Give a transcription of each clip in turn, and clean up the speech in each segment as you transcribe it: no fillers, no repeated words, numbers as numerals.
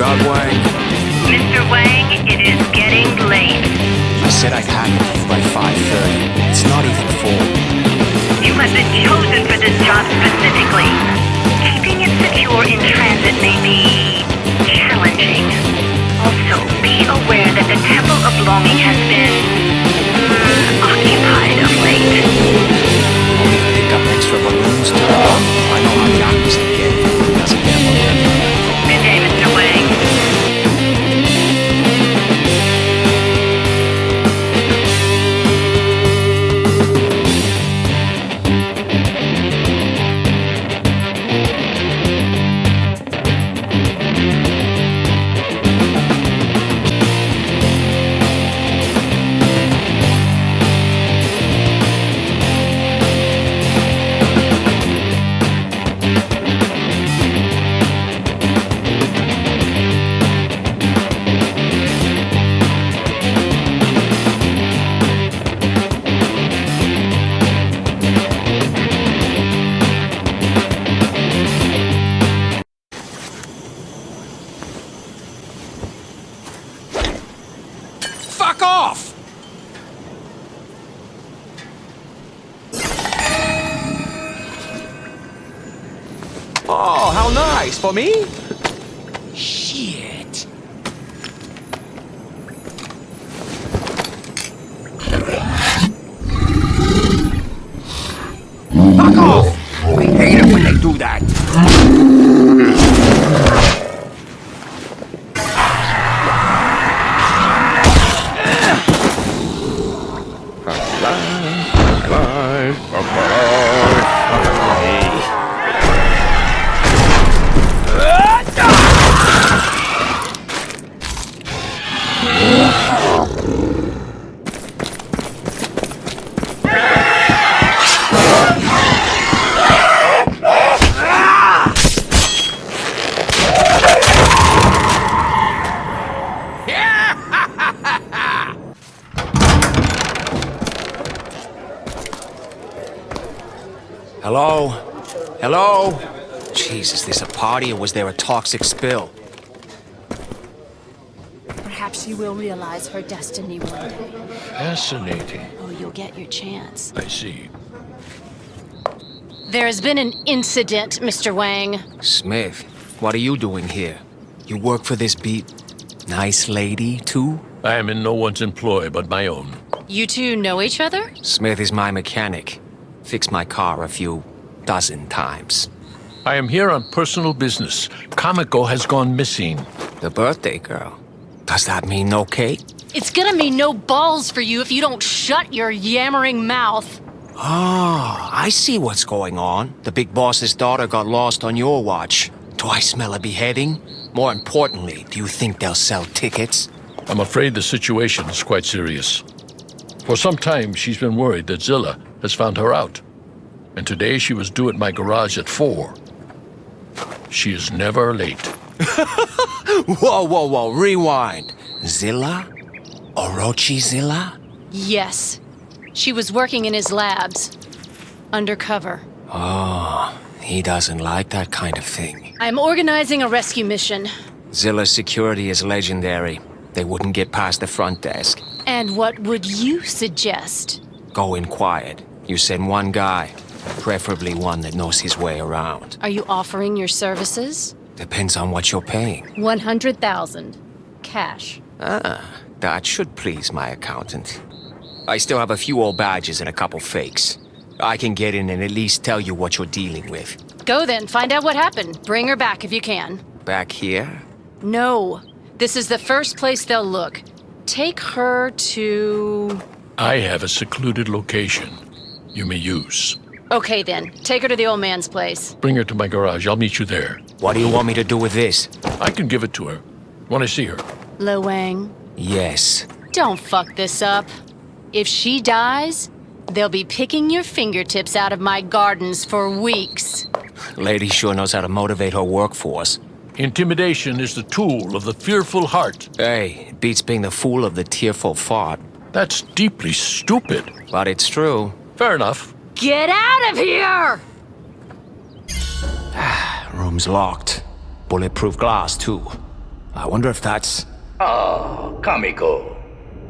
Dog Wang. Mr. Wang, it is getting late. I said I'd have it here by 5:30. It's not even 4. You have been chosen for this job specifically. Keeping it secure in transit may be challenging. Also, be aware that the Temple of Longing has been occupied of late. Pick up extra balloons to I know how yachts get. Doesn't get one. Good day, Mr. Wang. Fuck off! Oh, how nice. For me? Shit. Fuck off! I hate it when they do that. Hello? Hello? Jesus, this a party or was there a toxic spill? Perhaps she will realize her destiny one day. Fascinating. Oh, you'll get your chance. I see. There has been an incident, Mr. Wang. Smith, what are you doing here? You work for this nice lady, too? I am in no one's employ but my own. You two know each other? Smith is my mechanic. Fixed my car a few dozen times. I am here on personal business. Kamiko has gone missing. The birthday girl. Does that mean no cake? It's gonna mean no balls for you if you don't shut your yammering mouth. Oh, I see what's going on. The big boss's daughter got lost on your watch. Do I smell a beheading? More importantly, do you think they'll sell tickets? I'm afraid the situation is quite serious. For some time, she's been worried that Zilla has found her out. And today she was due at my garage at 4. She is never late. Whoa, rewind. Zilla? Orochi Zilla? Yes. She was working in his labs. Undercover. Oh, he doesn't like that kind of thing. I'm organizing a rescue mission. Zilla's security is legendary. They wouldn't get past the front desk. And what would you suggest? Go in quiet. You send one guy, preferably one that knows his way around. Are you offering your services? Depends on what you're paying. 100,000. Cash. That should please my accountant. I still have a few old badges and a couple fakes. I can get in and at least tell you what you're dealing with. Go then, find out what happened. Bring her back if you can. Back here? No. This is the first place they'll look. Take her to... I have a secluded location you may use. Okay then, take her to the old man's place. Bring her to my garage. I'll meet you there. What do you want me to do with this? I can give it to her when I see her. Lo Wang, Yes. don't fuck this up. If she dies, they'll be picking your fingertips out of my gardens for weeks. Lady sure knows how to motivate her workforce. Intimidation is the tool of the fearful heart. Hey, it beats being the fool of the tearful fart. That's deeply stupid. But it's true. Fair enough. Get out of here! Room's locked. Bulletproof glass, too. I wonder if that's... Ah, Kamiko,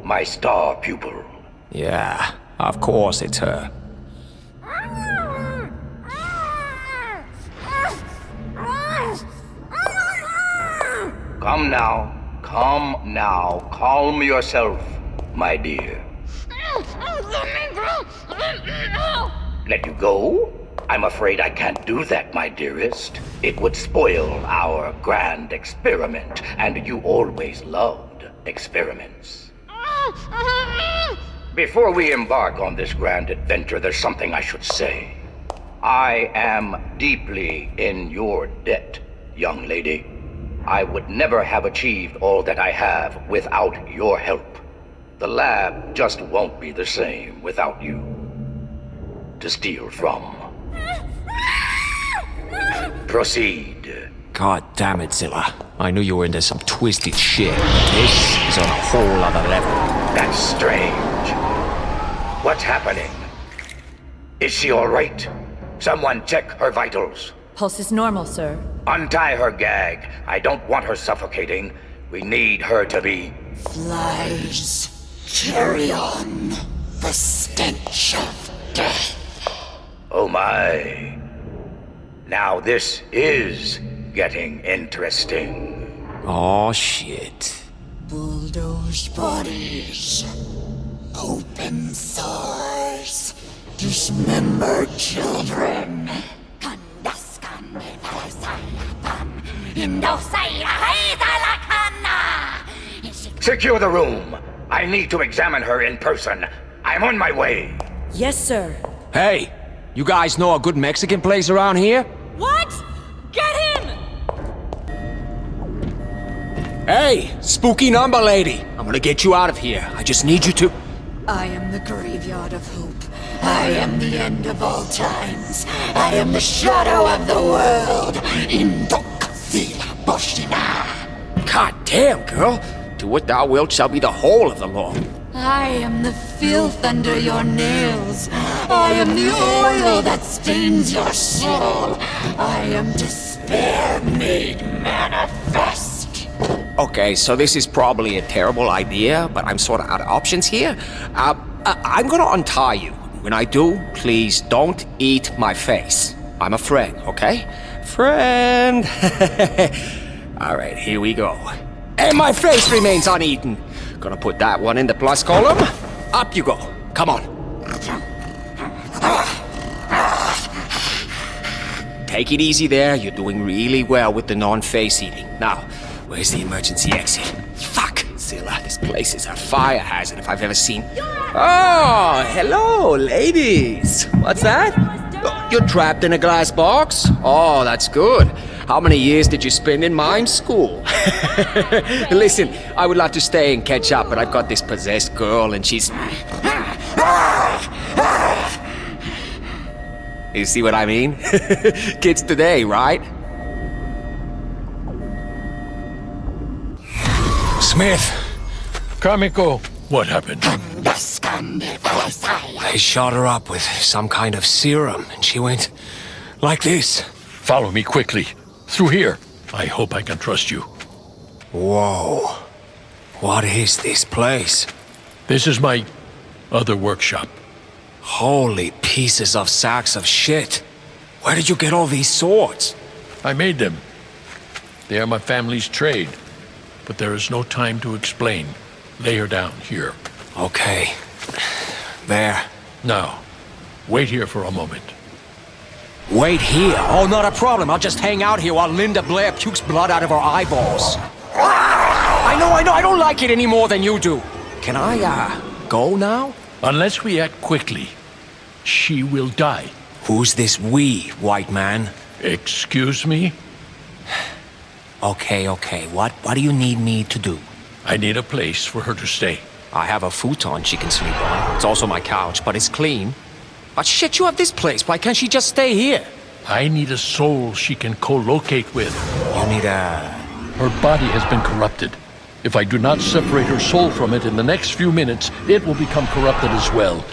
my star pupil. Yeah, of course it's her. Come now, calm yourself, my dear. Let you go? I'm afraid I can't do that, my dearest. It would spoil our grand experiment, and you always loved experiments. Before we embark on this grand adventure, there's something I should say. I am deeply in your debt, young lady. I would never have achieved all that I have without your help. The lab just won't be the same without you to steal from. Proceed. God damn it, Zilla. I knew you were into some twisted shit. This is on a whole other level. That's strange. What's happening? Is she all right? Someone check her vitals. Pulse is normal, sir. Untie her gag. I don't want her suffocating. We need her to be... Flies, carry on. The stench of death. Oh my. Now this is getting interesting. Oh shit. Bulldozed bodies. Open sores. Dismembered children. Secure the room. I need to examine her in person. I'm on my way. Yes, sir. Hey, you guys know a good Mexican place around here? What? Get him! Hey, spooky number lady. I'm gonna get you out of here. I just need you to... I am the graveyard of hope. I am the end of all times. I am the shadow of the world. Indokazila Boshina. God damn, girl. Do what thou wilt shall be the whole of the law. I am the filth under your nails. I am the oil that stains your soul. I am despair made manifest. Okay, so this is probably a terrible idea, but I'm sort of out of options here. I'm gonna untie you. When I do, please don't eat my face. I'm a friend, okay? Friend! Alright, here we go. And my face remains uneaten. Gonna put that one in the plus column. Up you go. Come on. Take it easy there. You're doing really well with the non-face eating. Now, where's the emergency exit? Fuck! Zilla, this place is a fire hazard if I've ever seen... Oh, hello, ladies. What's that? You're trapped in a glass box? Oh, that's good. How many years did you spend in mime school? Listen, I would love to stay and catch up, but I've got this possessed girl and she's... You see what I mean? Kids today, right? Smith! Kamiko, what happened? They shot her up with some kind of serum, and she went like this. Follow me quickly. Through here. I hope I can trust you. Whoa. What is this place? This is my other workshop. Holy pieces of sacks of shit. Where did you get all these swords? I made them. They are my family's trade. But there is no time to explain. Lay her down here. Okay. There. Now, wait here for a moment. Wait here? Oh, not a problem. I'll just hang out here while Linda Blair pukes blood out of her eyeballs. I know. I don't like it any more than you do. Can I, go now? Unless we act quickly, she will die. Who's this we, white man? Excuse me? Okay. What do you need me to do? I need a place for her to stay. I have a futon she can sleep on. It's also my couch, but it's clean. But shit, you have this place. Why can't she just stay here? I need a soul she can co-locate with. You need a... Her body has been corrupted. If I do not separate her soul from it in the next few minutes, it will become corrupted as well,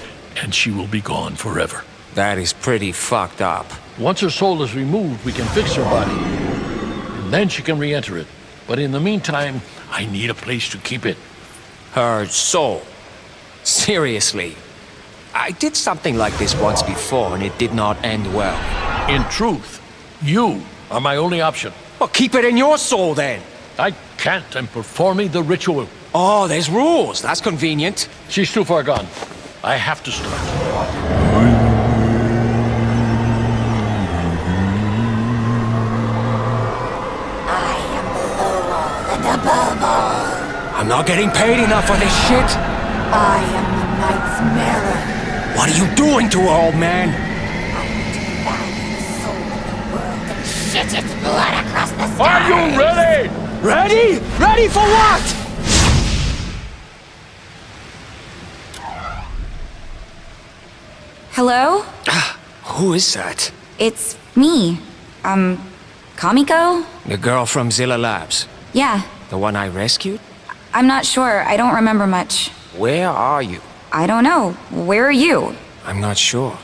and she will be gone forever. That is pretty fucked up. Once her soul is removed, we can fix her body, and then she can re-enter it. But in the meantime, I need a place to keep it. Her soul. Seriously. I did something like this once before and it did not end well. In truth, you are my only option. Well, keep it in your soul then. I can't. I'm performing the ritual. Oh, there's rules. That's convenient. She's too far gone. I have to start. I am below all and above all. I'm not getting paid enough for this shit. I am the Knight's Mirror. What are you doing to her, old man? Shit its blood across the sky. Are you ready? Ready? Ready for what? Hello? Who is that? It's me. Kamiko? The girl from Zilla Labs. Yeah, The one I rescued? I'm not sure. I don't remember much. Where are you? I don't know. Where are you? I'm not sure.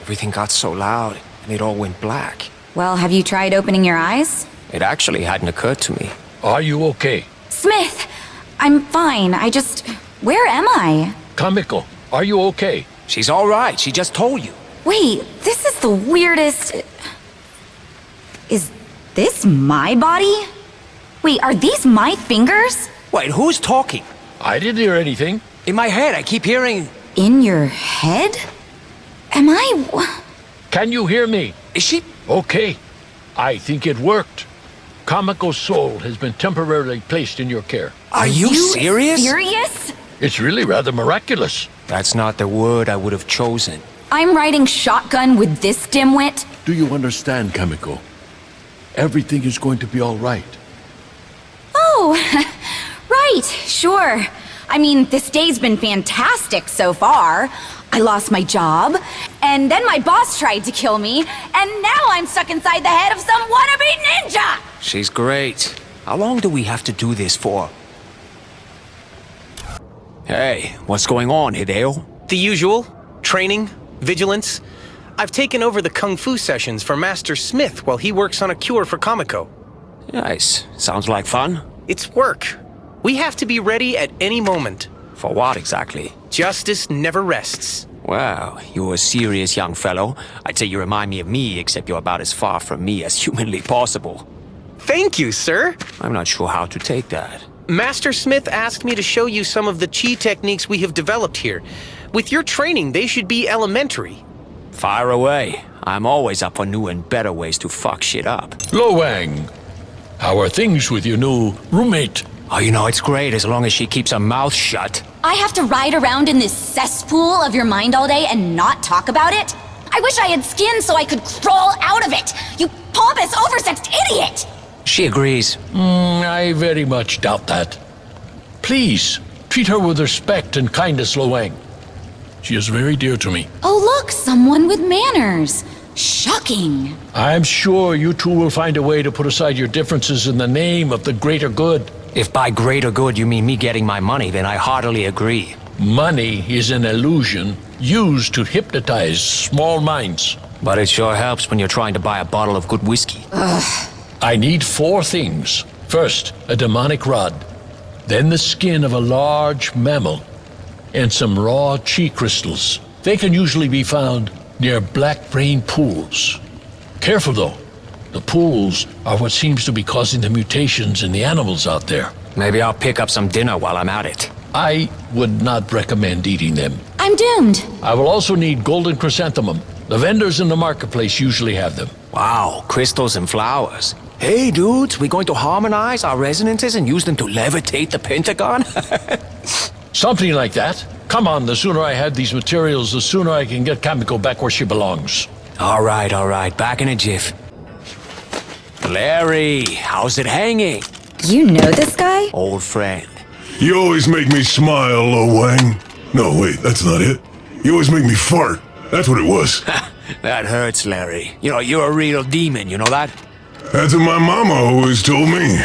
Everything got so loud, and it all went black. Well, have you tried opening your eyes? It actually hadn't occurred to me. Are you okay? Smith! I'm fine. Where am I? Kamiko, are you okay? She's all right. She just told you. Wait, this is the weirdest... Is this my body? Wait, are these my fingers? Wait, who's talking? I didn't hear anything. In my head, I keep hearing... In your head? Am I... Can you hear me? Is she... Okay. I think it worked. Kamiko's soul has been temporarily placed in your care. Are you serious? Serious? It's really rather miraculous. That's not the word I would have chosen. I'm riding shotgun with this dimwit? Do you understand, Kamiko? Everything is going to be all right. Oh, right, sure. I mean, this day's been fantastic so far. I lost my job, and then my boss tried to kill me, and now I'm stuck inside the head of some wannabe ninja! She's great. How long do we have to do this for? Hey, what's going on, Hideo? The usual. Training, vigilance. I've taken over the kung fu sessions for Master Smith while he works on a cure for Kamiko. Nice. Sounds like fun. It's work. We have to be ready at any moment. For what exactly? Justice never rests. Wow, you're a serious young fellow. I'd say you remind me of me, except you're about as far from me as humanly possible. Thank you, sir. I'm not sure how to take that. Master Smith asked me to show you some of the chi techniques we have developed here. With your training, they should be elementary. Fire away. I'm always up for new and better ways to fuck shit up. Lo Wang, how are things with your new roommate? Oh, you know, it's great as long as she keeps her mouth shut. I have to ride around in this cesspool of your mind all day and not talk about it? I wish I had skin so I could crawl out of it! You pompous, oversexed idiot! She agrees. I very much doubt that. Please, treat her with respect and kindness, Lo Wang. She is very dear to me. Oh look, someone with manners. Shocking. I'm sure you two will find a way to put aside your differences in the name of the greater good. If by greater good you mean me getting my money, then I heartily agree. Money is an illusion used to hypnotize small minds. But it sure helps when you're trying to buy a bottle of good whiskey. I need 4 things. First, a demonic rod. Then the skin of a large mammal. And some raw chi crystals. They can usually be found near black brain pools. Careful though. The pools are what seems to be causing the mutations in the animals out there. Maybe I'll pick up some dinner while I'm at it. I would not recommend eating them. I'm doomed. I will also need golden chrysanthemum. The vendors in the marketplace usually have them. Wow, crystals and flowers. Hey dudes, we going to harmonize our resonances and use them to levitate the Pentagon? Something like that. Come on, the sooner I have these materials, the sooner I can get Kamiko back where she belongs. All right, back in a jiff. Larry, how's it hanging? You know this guy? Old friend. You always make me smile, Lo Wang. No, wait, that's not it. You always make me fart. That's what it was. That hurts, Larry. You know, you're a real demon, you know that? That's what my mama always told me.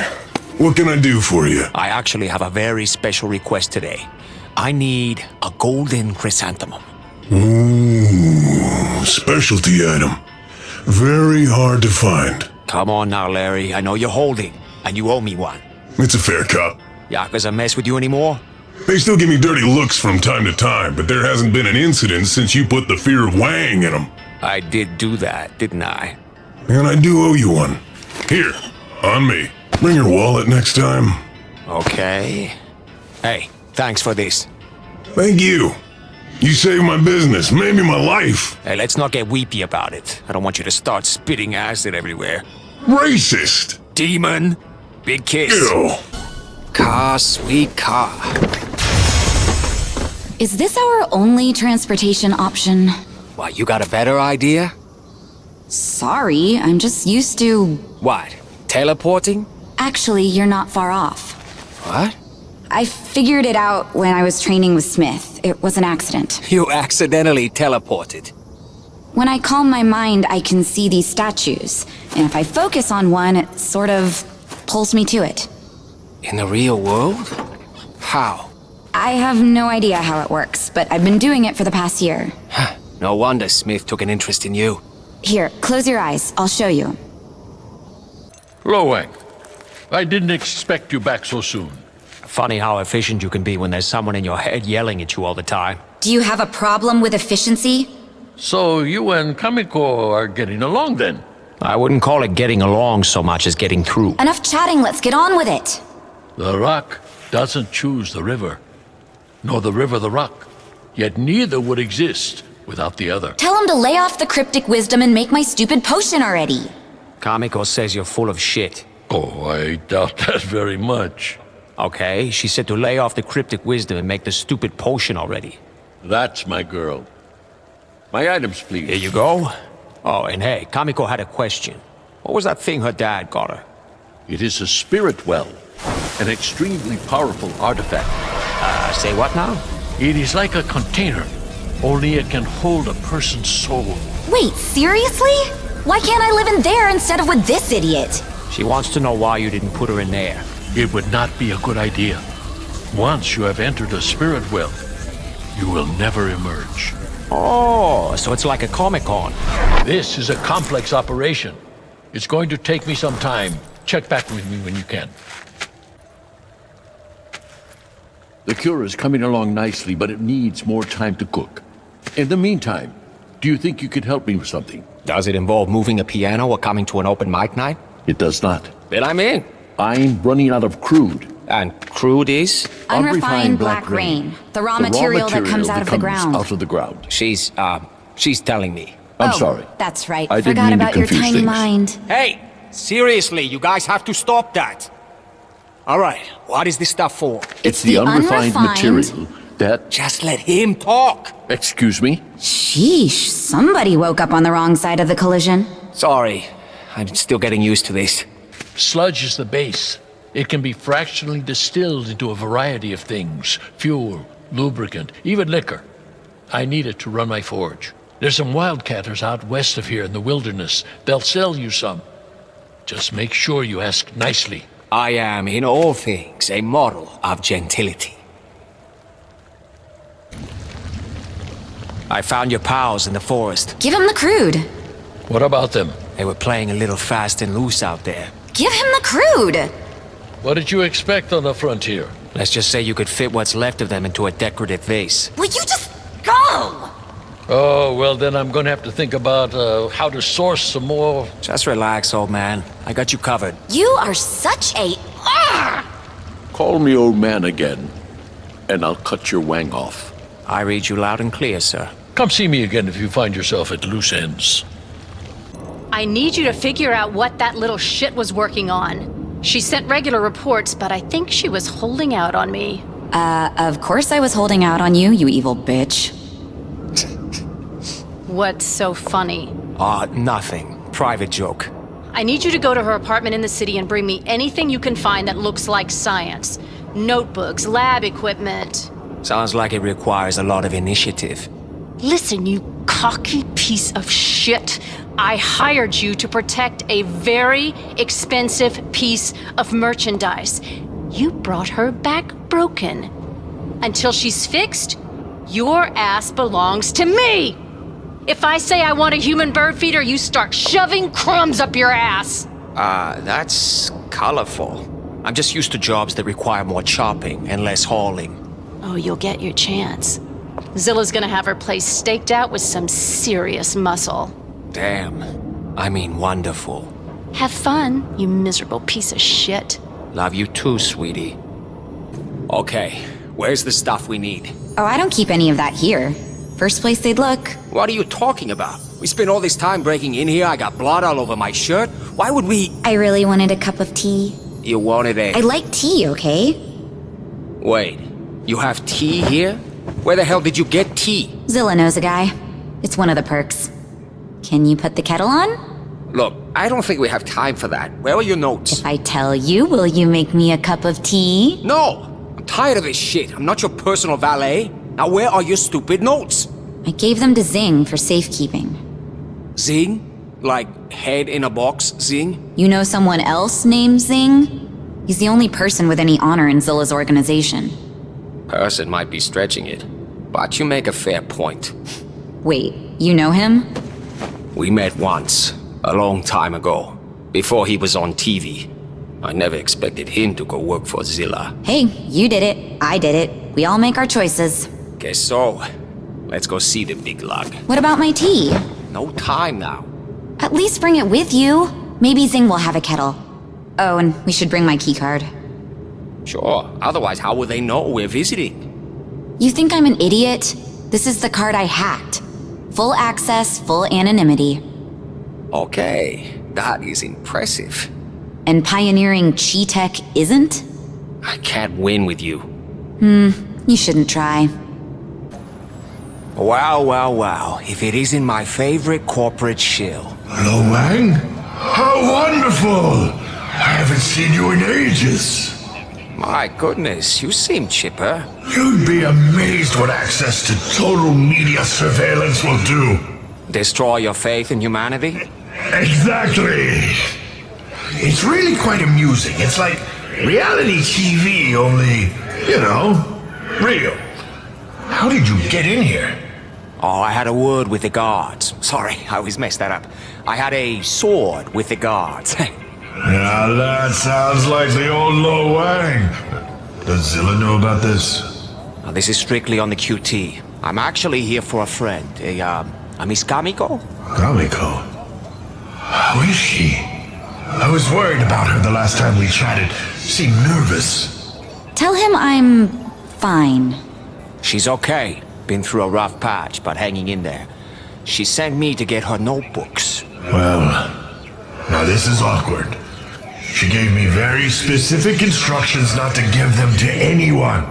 What can I do for you? I actually have a very special request today. I need a golden chrysanthemum. Ooh, specialty item. Very hard to find. Come on now, Larry. I know you're holding, and you owe me one. It's a fair cop. Yakuza mess with you anymore? They still give me dirty looks from time to time, but there hasn't been an incident since you put the fear of Wang in them. I did do that, didn't I? And I do owe you one. Here, on me. Bring your wallet next time. Okay. Hey, thanks for this. Thank you. You saved my business, maybe my life. Hey, let's not get weepy about it. I don't want you to start spitting acid everywhere. Racist! Demon! Big kiss. Ew. Car, sweet car. Is this our only transportation option? Why, you got a better idea? Sorry, I'm just used to... What? Teleporting? Actually, you're not far off. What? I figured it out when I was training with Smith. It was an accident. You accidentally teleported. When I calm my mind, I can see these statues. And if I focus on one, it sort of pulls me to it. In the real world? How? I have no idea how it works, but I've been doing it for the past year. No wonder Smith took an interest in you. Here, close your eyes. I'll show you. Lo Wang, I didn't expect you back so soon. Funny how efficient you can be when there's someone in your head yelling at you all the time. Do you have a problem with efficiency? So you and Kamiko are getting along then? I wouldn't call it getting along so much as getting through. Enough chatting, let's get on with it. The rock doesn't choose the river, nor the river the rock. Yet neither would exist without the other. Tell him to lay off the cryptic wisdom and make my stupid potion already. Kamiko says you're full of shit. Oh, I doubt that very much. Okay, she said to lay off the cryptic wisdom and make the stupid potion already. That's my girl. My items, please. Here you go. Oh, and hey, Kamiko had a question. What was that thing her dad got her? It is a spirit well, an extremely powerful artifact. Say what now? It is like a container, only it can hold a person's soul. Wait, seriously? Why can't I live in there instead of with this idiot? She wants to know why you didn't put her in there. It would not be a good idea. Once you have entered a spirit well, you will never emerge. Oh, so it's like a Comic-Con. This is a complex operation. It's going to take me some time. Check back with me when you can. The cure is coming along nicely, but it needs more time to cook. In the meantime, do you think you could help me with something? Does it involve moving a piano or coming to an open mic night? It does not. Then I'm in. I'm running out of crude. And crude is? Unrefined black rain. The raw material that comes out of the ground. Out of the ground. She's telling me. I'm sorry. That's right. I didn't Forgot mean to about your confuse tiny things. mind. Hey, seriously, you guys have to stop that. All right, what is this stuff for? It's the unrefined material that... Just let him talk. Excuse me? Sheesh, somebody woke up on the wrong side of the collision. Sorry, I'm still getting used to this. Sludge is the base. It can be fractionally distilled into a variety of things. Fuel, lubricant, even liquor. I need it to run my forge. There's some wildcatters out west of here in the wilderness. They'll sell you some. Just make sure you ask nicely. I am, in all things, a model of gentility. I found your pals in the forest. Give him the crude. What about them? They were playing a little fast and loose out there. Give him the crude. What did you expect on the frontier? Let's just say you could fit what's left of them into a decorative vase. Will you just go? Oh, well then I'm gonna have to think about how to source some more... Just relax, old man. I got you covered. You are such a... Call me old man again, and I'll cut your wang off. I read you loud and clear, sir. Come see me again if you find yourself at loose ends. I need you to figure out what that little shit was working on. She sent regular reports, but I think she was holding out on me. Of course I was holding out on you, you evil bitch. What's so funny? Nothing. Private joke. I need you to go to her apartment in the city and bring me anything you can find that looks like science. Notebooks, lab equipment. Sounds like it requires a lot of initiative. Listen, you cocky piece of shit. I hired you to protect a very expensive piece of merchandise. You brought her back broken. Until she's fixed, your ass belongs to me! If I say I want a human bird feeder, you start shoving crumbs up your ass! That's colorful. I'm just used to jobs that require more chopping and less hauling. Oh, you'll get your chance. Zilla's gonna have her place staked out with some serious muscle. Damn. I mean, wonderful. Have fun, you miserable piece of shit. Love you too, sweetie. Okay, where's the stuff we need? Oh, I don't keep any of that here. First place they'd look. What are you talking about? We spent all this time breaking in here, I got blood all over my shirt. Why would we... I really wanted a cup of tea. You wanted a... I like tea, okay? Wait, you have tea here? Where the hell did you get tea? Zilla knows a guy. It's one of the perks. Can you put the kettle on? Look, I don't think we have time for that. Where are your notes? If I tell you, will you make me a cup of tea? No! I'm tired of this shit. I'm not your personal valet. Now where are your stupid notes? I gave them to Zing for safekeeping. Zing? Like head in a box Zing? You know someone else named Zing? He's the only person with any honor in Zilla's organization. Person might be stretching it, but you make a fair point. Wait, you know him? We met once, a long time ago, before he was on TV. I never expected him to go work for Zilla. Hey, you did it. I did it. We all make our choices. Guess so. Let's go see the big lug. What about my tea? No time now. At least bring it with you. Maybe Zing will have a kettle. Oh, and we should bring my keycard. Sure, otherwise how will they know we're visiting? You think I'm an idiot? This is the card I hacked. Full access, full anonymity. Okay, that is impressive. And pioneering Chi Tech isn't? I can't win with you. You shouldn't try. Wow. If it isn't my favorite corporate shill. Hello, Wang? How wonderful! I haven't seen you in ages. My goodness, you seem chipper. You'd be amazed what access to total media surveillance will do. Destroy your faith in humanity? Exactly. It's really quite amusing. It's like reality TV, only, you know, real. How did you get in here? Oh, I had a word with the guards. Sorry, I always mess that up. I had a sword with the guards. Now that sounds like the old Lo Wang. Does Zilla know about this? Now, this is strictly on the QT. I'm actually here for a friend, a Miss Kamiko? Kamiko? How is she? I was worried about her the last time we chatted. Seemed nervous. Tell him I'm fine. She's okay. Been through a rough patch, but hanging in there. She sent me to get her notebooks. Well, now this is awkward. She gave me very specific instructions not to give them to anyone.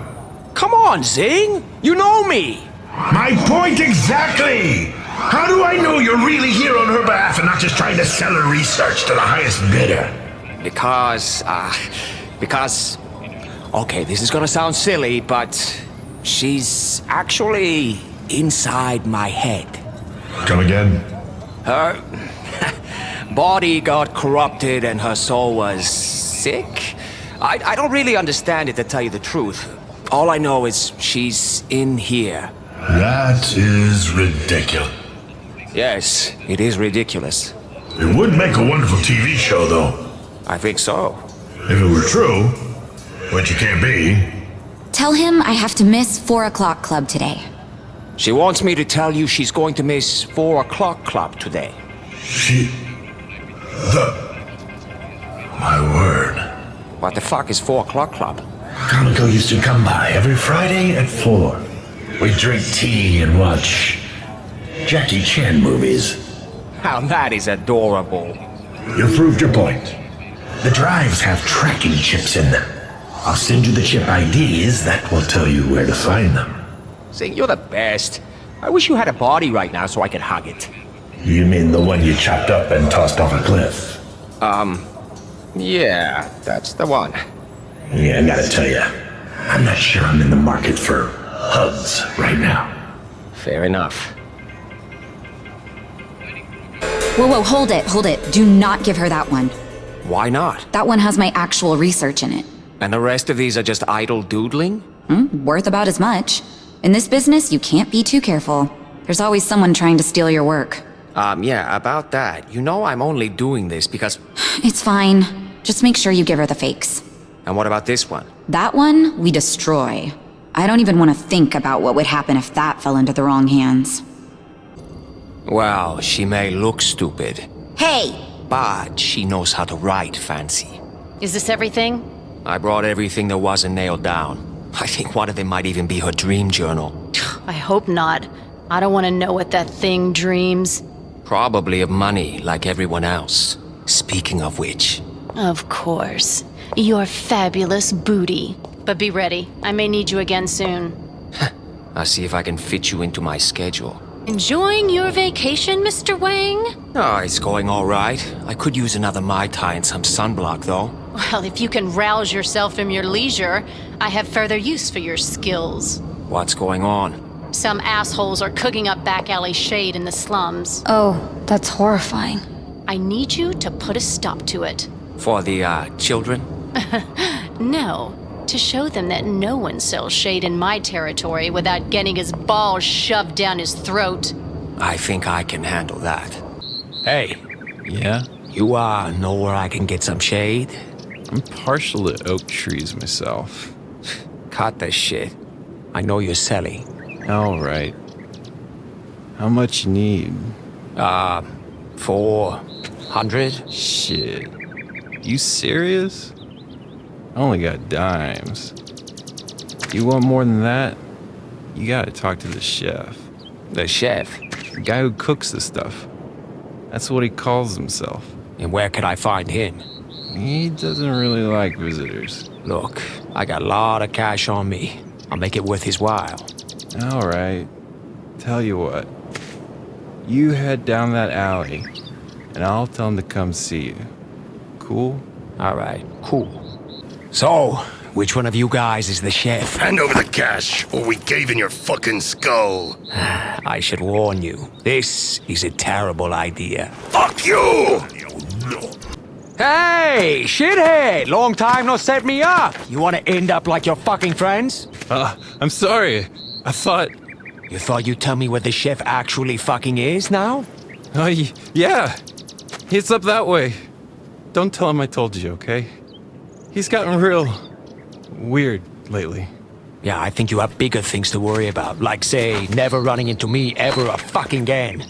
Come on, Zing! You know me! My point exactly! How do I know you're really here on her behalf and not just trying to sell her research to the highest bidder? Because... Okay, this is gonna sound silly, but... she's actually inside my head. Come again? Her body got corrupted and her soul was sick? I don't really understand it, to tell you the truth. All I know is she's in here. That is ridiculous. Yes, it is ridiculous. It would make a wonderful TV show, though. I think so. If it were true, which it can't be. Tell him I have to miss 4 o'clock club today. She wants me to tell you she's going to miss 4 o'clock club today. My word. What the fuck is 4 o'clock club? Kamiko used to come by every Friday at 4. We'd drink tea and watch Jackie Chan movies. Now that is adorable. You proved your point. The drives have tracking chips in them. I'll send you the chip IDs that will tell you where to find them. Zing, you're the best. I wish you had a body right now so I could hug it. You mean the one you chopped up and tossed off a cliff? Yeah, that's the one. Yeah, I gotta tell you, I'm not sure I'm in the market for hugs right now. Fair enough. Whoa, hold it. Do not give her that one. Why not? That one has my actual research in it. And the rest of these are just idle doodling? Worth about as much. In this business, you can't be too careful. There's always someone trying to steal your work. Yeah, about that. You know I'm only doing this because... It's fine. Just make sure you give her the fakes. And what about this one? That one, we destroy. I don't even want to think about what would happen if that fell into the wrong hands. Well, she may look stupid, Hey! but she knows how to write fancy. Is this everything? I brought everything that wasn't nailed down. I think one of them might even be her dream journal. I hope not. I don't want to know what that thing dreams. Probably of money, like everyone else. Speaking of which... Of course. Your fabulous booty. But be ready. I may need you again soon. I'll see if I can fit you into my schedule. Enjoying your vacation, Mr. Wang? Oh, it's going all right. I could use another Mai Tai and some sunblock, though. Well, if you can rouse yourself from your leisure, I have further use for your skills. What's going on? Some assholes are cooking up back alley shade in the slums. Oh, that's horrifying. I need you to put a stop to it. For the, children? No, to show them that no one sells shade in my territory without getting his balls shoved down his throat. I think I can handle that. Hey. Yeah? You, know where I can get some shade? I'm partial to oak trees myself. Cut this shit. I know you're selling. Alright. How much you need? 400? Shit. You serious? I only got dimes. You want more than that? You gotta talk to the chef. The chef? The guy who cooks the stuff. That's what he calls himself. And where can I find him? He doesn't really like visitors. Look, I got a lot of cash on me. I'll make it worth his while. Alright. Tell you what. You head down that alley, and I'll tell him to come see you. Cool? Alright, cool. So, which one of you guys is the chef? Hand over the cash, or we cave in your fucking skull. I should warn you, this is a terrible idea. Fuck you! Hey, shithead! Long time no set me up. You want to end up like your fucking friends? I'm sorry. I thought... You thought you'd tell me where the chef actually fucking is now? Yeah. It's up that way. Don't tell him I told you, okay? He's gotten real... weird lately. Yeah, I think you have bigger things to worry about. Like, say, never running into me ever a fucking again.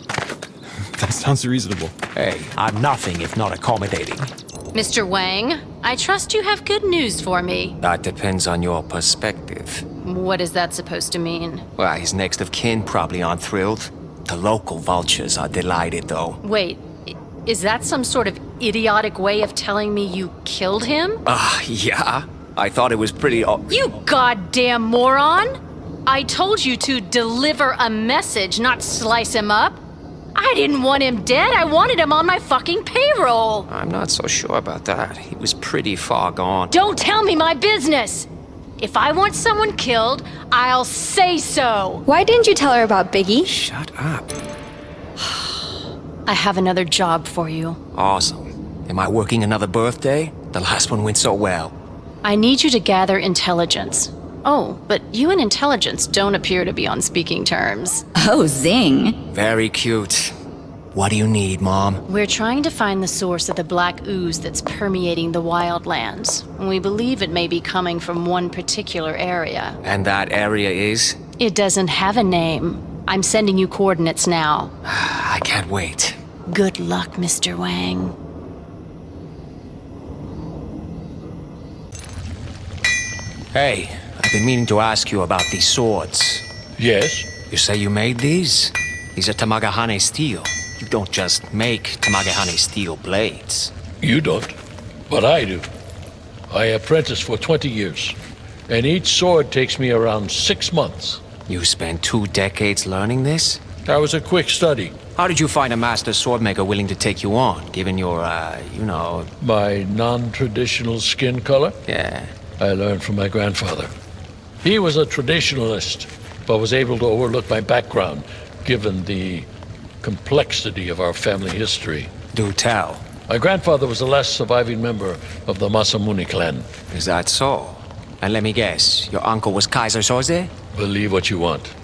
That sounds reasonable. Hey, I'm nothing if not accommodating. Mr. Wang, I trust you have good news for me. That depends on your perspective. What is that supposed to mean? Well, his next of kin probably aren't thrilled. The local vultures are delighted, though. Wait, is that some sort of idiotic way of telling me you killed him? Yeah. I thought it was pretty... You goddamn moron! I told you to deliver a message, not slice him up. I didn't want him dead. I wanted him on my fucking payroll. I'm not so sure about that. He was pretty far gone. Don't tell me my business. If I want someone killed, I'll say so. Why didn't you tell her about Biggie? Shut up. I have another job for you. Awesome. Am I working another birthday? The last one went so well. I need you to gather intelligence. Oh, but you and intelligence don't appear to be on speaking terms. Oh, zing. Very cute. What do you need, Mom? We're trying to find the source of the black ooze that's permeating the wildlands. We believe it may be coming from one particular area. And that area is? It doesn't have a name. I'm sending you coordinates now. I can't wait. Good luck, Mr. Wang. Hey, I've been meaning to ask you about these swords. Yes? You say you made these? These are Tamagahane steel. You don't just make Tamagahane steel blades. You don't, but I do. I apprenticed for 20 years, and each sword takes me around 6 months. You spent 2 decades learning this? That was a quick study. How did you find a master swordmaker willing to take you on, given your, My non-traditional skin color? Yeah. I learned from my grandfather. He was a traditionalist, but was able to overlook my background, given the complexity of our family history. Do tell. My grandfather was the last surviving member of the Masamune clan. Is that so? And let me guess, your uncle was Kaiser Soze? Believe what you want.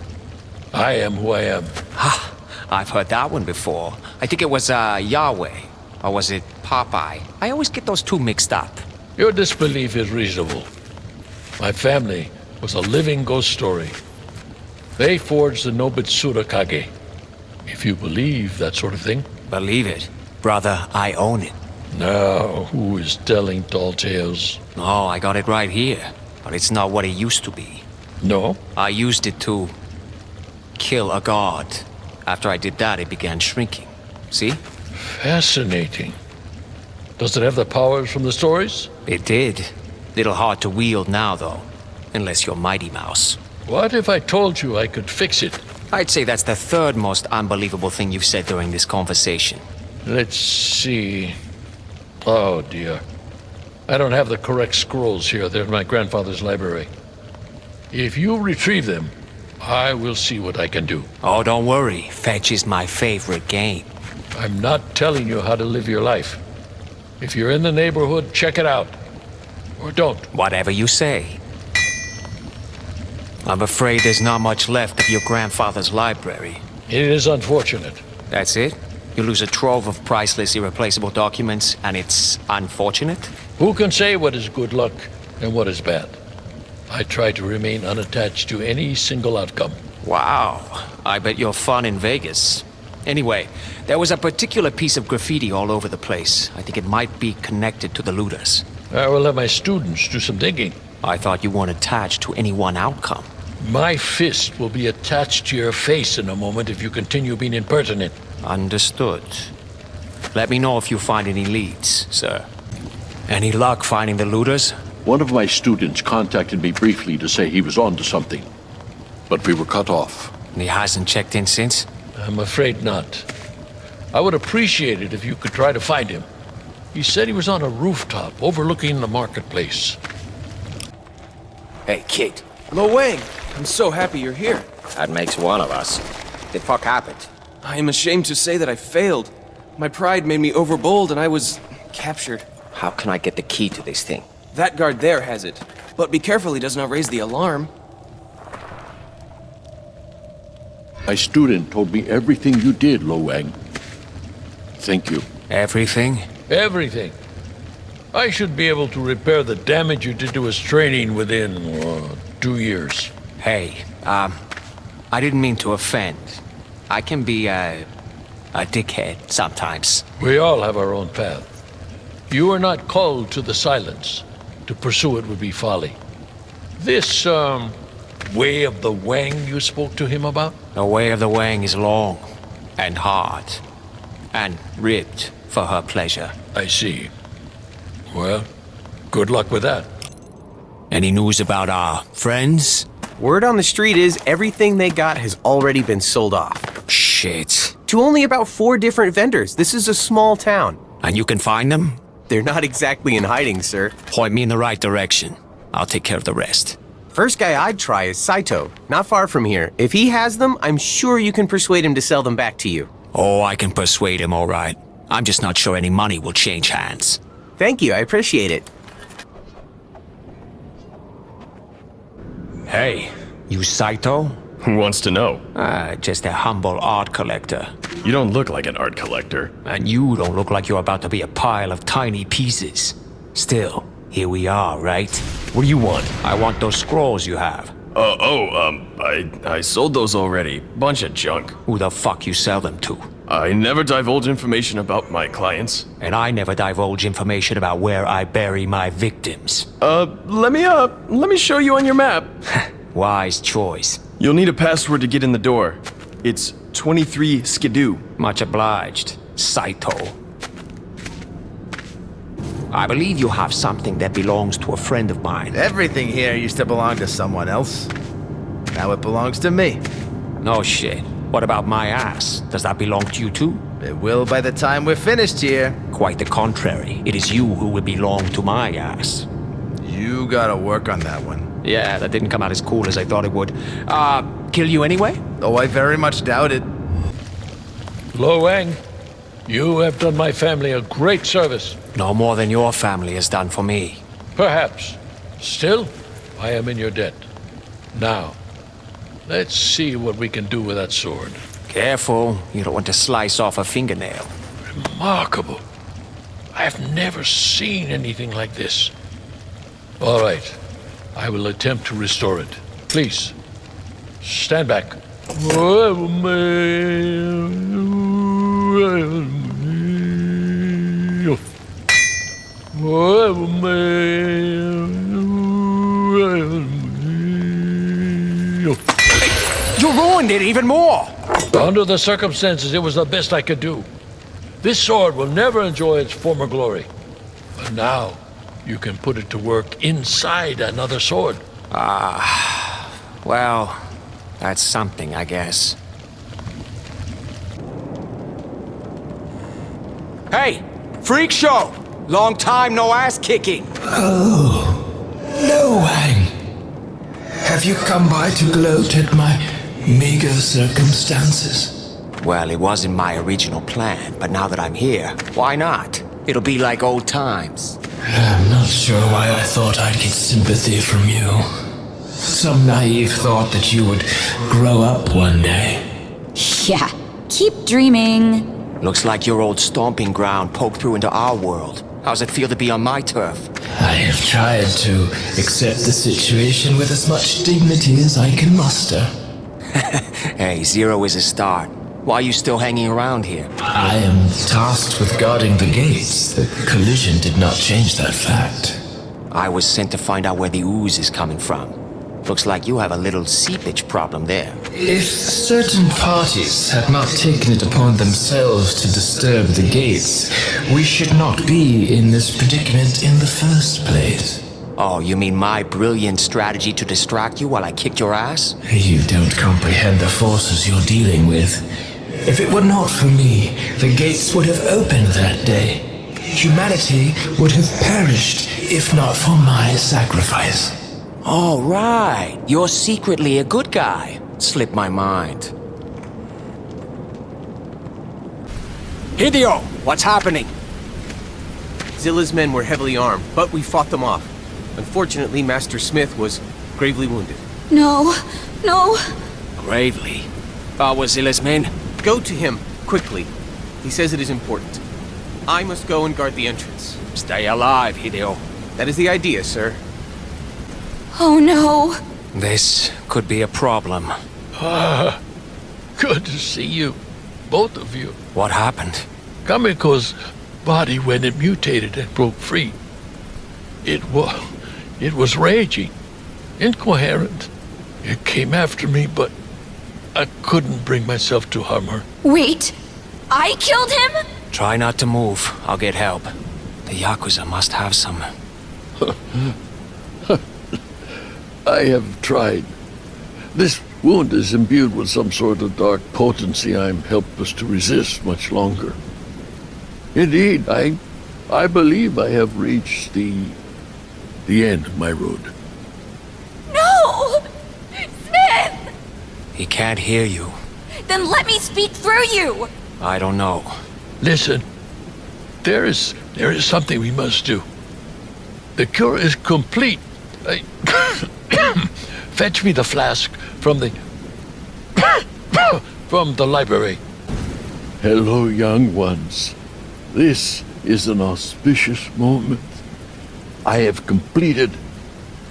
I am who I am. Ha! I've heard that one before. I think it was, Yahweh. Or was it Popeye? I always get those two mixed up. Your disbelief is reasonable. My family was a living ghost story. They forged the Nobitsura Kage. If you believe that sort of thing. Believe it. Brother, I own it. Now, who is telling tall tales? Oh, I got it right here. But it's not what it used to be. No? I used it to kill a god. After I did that, it began shrinking. See? Fascinating. Does it have the powers from the stories? It did. Little hard to wield now, though. Unless you're Mighty Mouse. What if I told you I could fix it? I'd say that's the third most unbelievable thing you've said during this conversation. Let's see. Oh, dear. I don't have the correct scrolls here. They're in my grandfather's library. If you retrieve them, I will see what I can do. Oh, don't worry. Fetch is my favorite game. I'm not telling you how to live your life. If you're in the neighborhood, check it out. Or don't. Whatever you say. I'm afraid there's not much left of your grandfather's library. It is unfortunate. That's it? You lose a trove of priceless, irreplaceable documents, and it's unfortunate? Who can say what is good luck and what is bad? I try to remain unattached to any single outcome. Wow. I bet you're fun in Vegas. Anyway, there was a particular piece of graffiti all over the place. I think it might be connected to the looters. I will have my students do some digging. I thought you weren't attached to any one outcome. My fist will be attached to your face in a moment if you continue being impertinent. Understood. Let me know if you find any leads, sir. Any luck finding the looters? One of my students contacted me briefly to say he was on to something, but we were cut off. He hasn't checked in since? I'm afraid not. I would appreciate it if you could try to find him. He said he was on a rooftop overlooking the marketplace. Hey, kid. Lo Wang, I'm so happy you're here. That makes one of us. The fuck happened? I am ashamed to say that I failed. My pride made me overbold and I was captured. How can I get the key to this thing? That guard there has it. But be careful he does not raise the alarm. My student told me everything you did, Lo Wang. Thank you. Everything? Everything. I should be able to repair the damage you did to his training within 2 years. Hey, I didn't mean to offend. I can be a dickhead sometimes. We all have our own path. You are not called to the silence. To pursue it would be folly. This, way of the Wang you spoke to him about? The way of the Wang is long and hard and ribbed for her pleasure. I see. Well, good luck with that. Any news about our friends? Word on the street is everything they got has already been sold off. Shit. To only about 4 different vendors. This is a small town. And you can find them? They're not exactly in hiding, sir. Point me in the right direction. I'll take care of the rest. First guy I'd try is Saito, not far from here. If he has them, I'm sure you can persuade him to sell them back to you. Oh, I can persuade him, all right. I'm just not sure any money will change hands. Thank you, I appreciate it. Hey, you Saito? Who wants to know? Just a humble art collector. You don't look like an art collector. And you don't look like you're about to be a pile of tiny pieces. Still, here we are, right? What do you want? I want those scrolls you have. I sold those already. Bunch of junk. Who the fuck you sell them to? I never divulge information about my clients. And I never divulge information about where I bury my victims. Let me show you on your map. Wise choice. You'll need a password to get in the door. It's 23 Skidoo. Much obliged, Saito. I believe you have something that belongs to a friend of mine. Everything here used to belong to someone else. Now it belongs to me. No shit. What about my ass? Does that belong to you too? It will by the time we're finished here. Quite the contrary. It is you who will belong to my ass. You gotta work on that one. Yeah, that didn't come out as cool as I thought it would. Kill you anyway? Oh, I very much doubt it. Lo Wang, you have done my family a great service. No more than your family has done for me. Perhaps. Still, I am in your debt. Now, let's see what we can do with that sword. Careful, you don't want to slice off a fingernail. Remarkable. I have never seen anything like this. All right. I will attempt to restore it. Please, stand back. You ruined it even more! Under the circumstances, it was the best I could do. This sword will never enjoy its former glory. But now, you can put it to work inside another sword. Well, that's something, I guess. Hey! Freak show! Long time no ass kicking! Oh, no, Wang. Have you come by to gloat at my meager circumstances? Well, it wasn't my original plan, but now that I'm here, why not? It'll be like old times. I'm not sure why I thought I'd get sympathy from you. Some naive thought that you would grow up one day. Yeah, keep dreaming. Looks like your old stomping ground poked through into our world. How's it feel to be on my turf? I have tried to accept the situation with as much dignity as I can muster. Hey, 0 is a start. Why are you still hanging around here? I am tasked with guarding the gates. The collision did not change that fact. I was sent to find out where the ooze is coming from. Looks like you have a little seepage problem there. If certain parties had not taken it upon themselves to disturb the gates, we should not be in this predicament in the first place. Oh, you mean my brilliant strategy to distract you while I kicked your ass? You don't comprehend the forces you're dealing with. If it were not for me, the gates would have opened that day. Humanity would have perished if not for my sacrifice. All right, you're secretly a good guy. Slipped my mind. Hideo, what's happening? Zilla's men were heavily armed, but we fought them off. Unfortunately, Master Smith was gravely wounded. No, no. Gravely? Was Zilla's men? Go to him, quickly. He says it is important. I must go and guard the entrance. Stay alive, Hideo. That is the idea, sir. Oh no. This could be a problem. Good to see you. Both of you. What happened? Kamiko's body, when it mutated and broke free, it was raging, incoherent. It came after me, but I couldn't bring myself to harm her. Wait, I killed him? Try not to move. I'll get help. The Yakuza must have some. I have tried. This wound is imbued with some sort of dark potency I'm helpless to resist much longer. Indeed, I believe I have reached the end of my road. No! Smith! He can't hear you. Then let me speak through you! I don't know. Listen, there is something we must do. The cure is complete. Fetch me the flask from the library. Hello, young ones. This is an auspicious moment. I have completed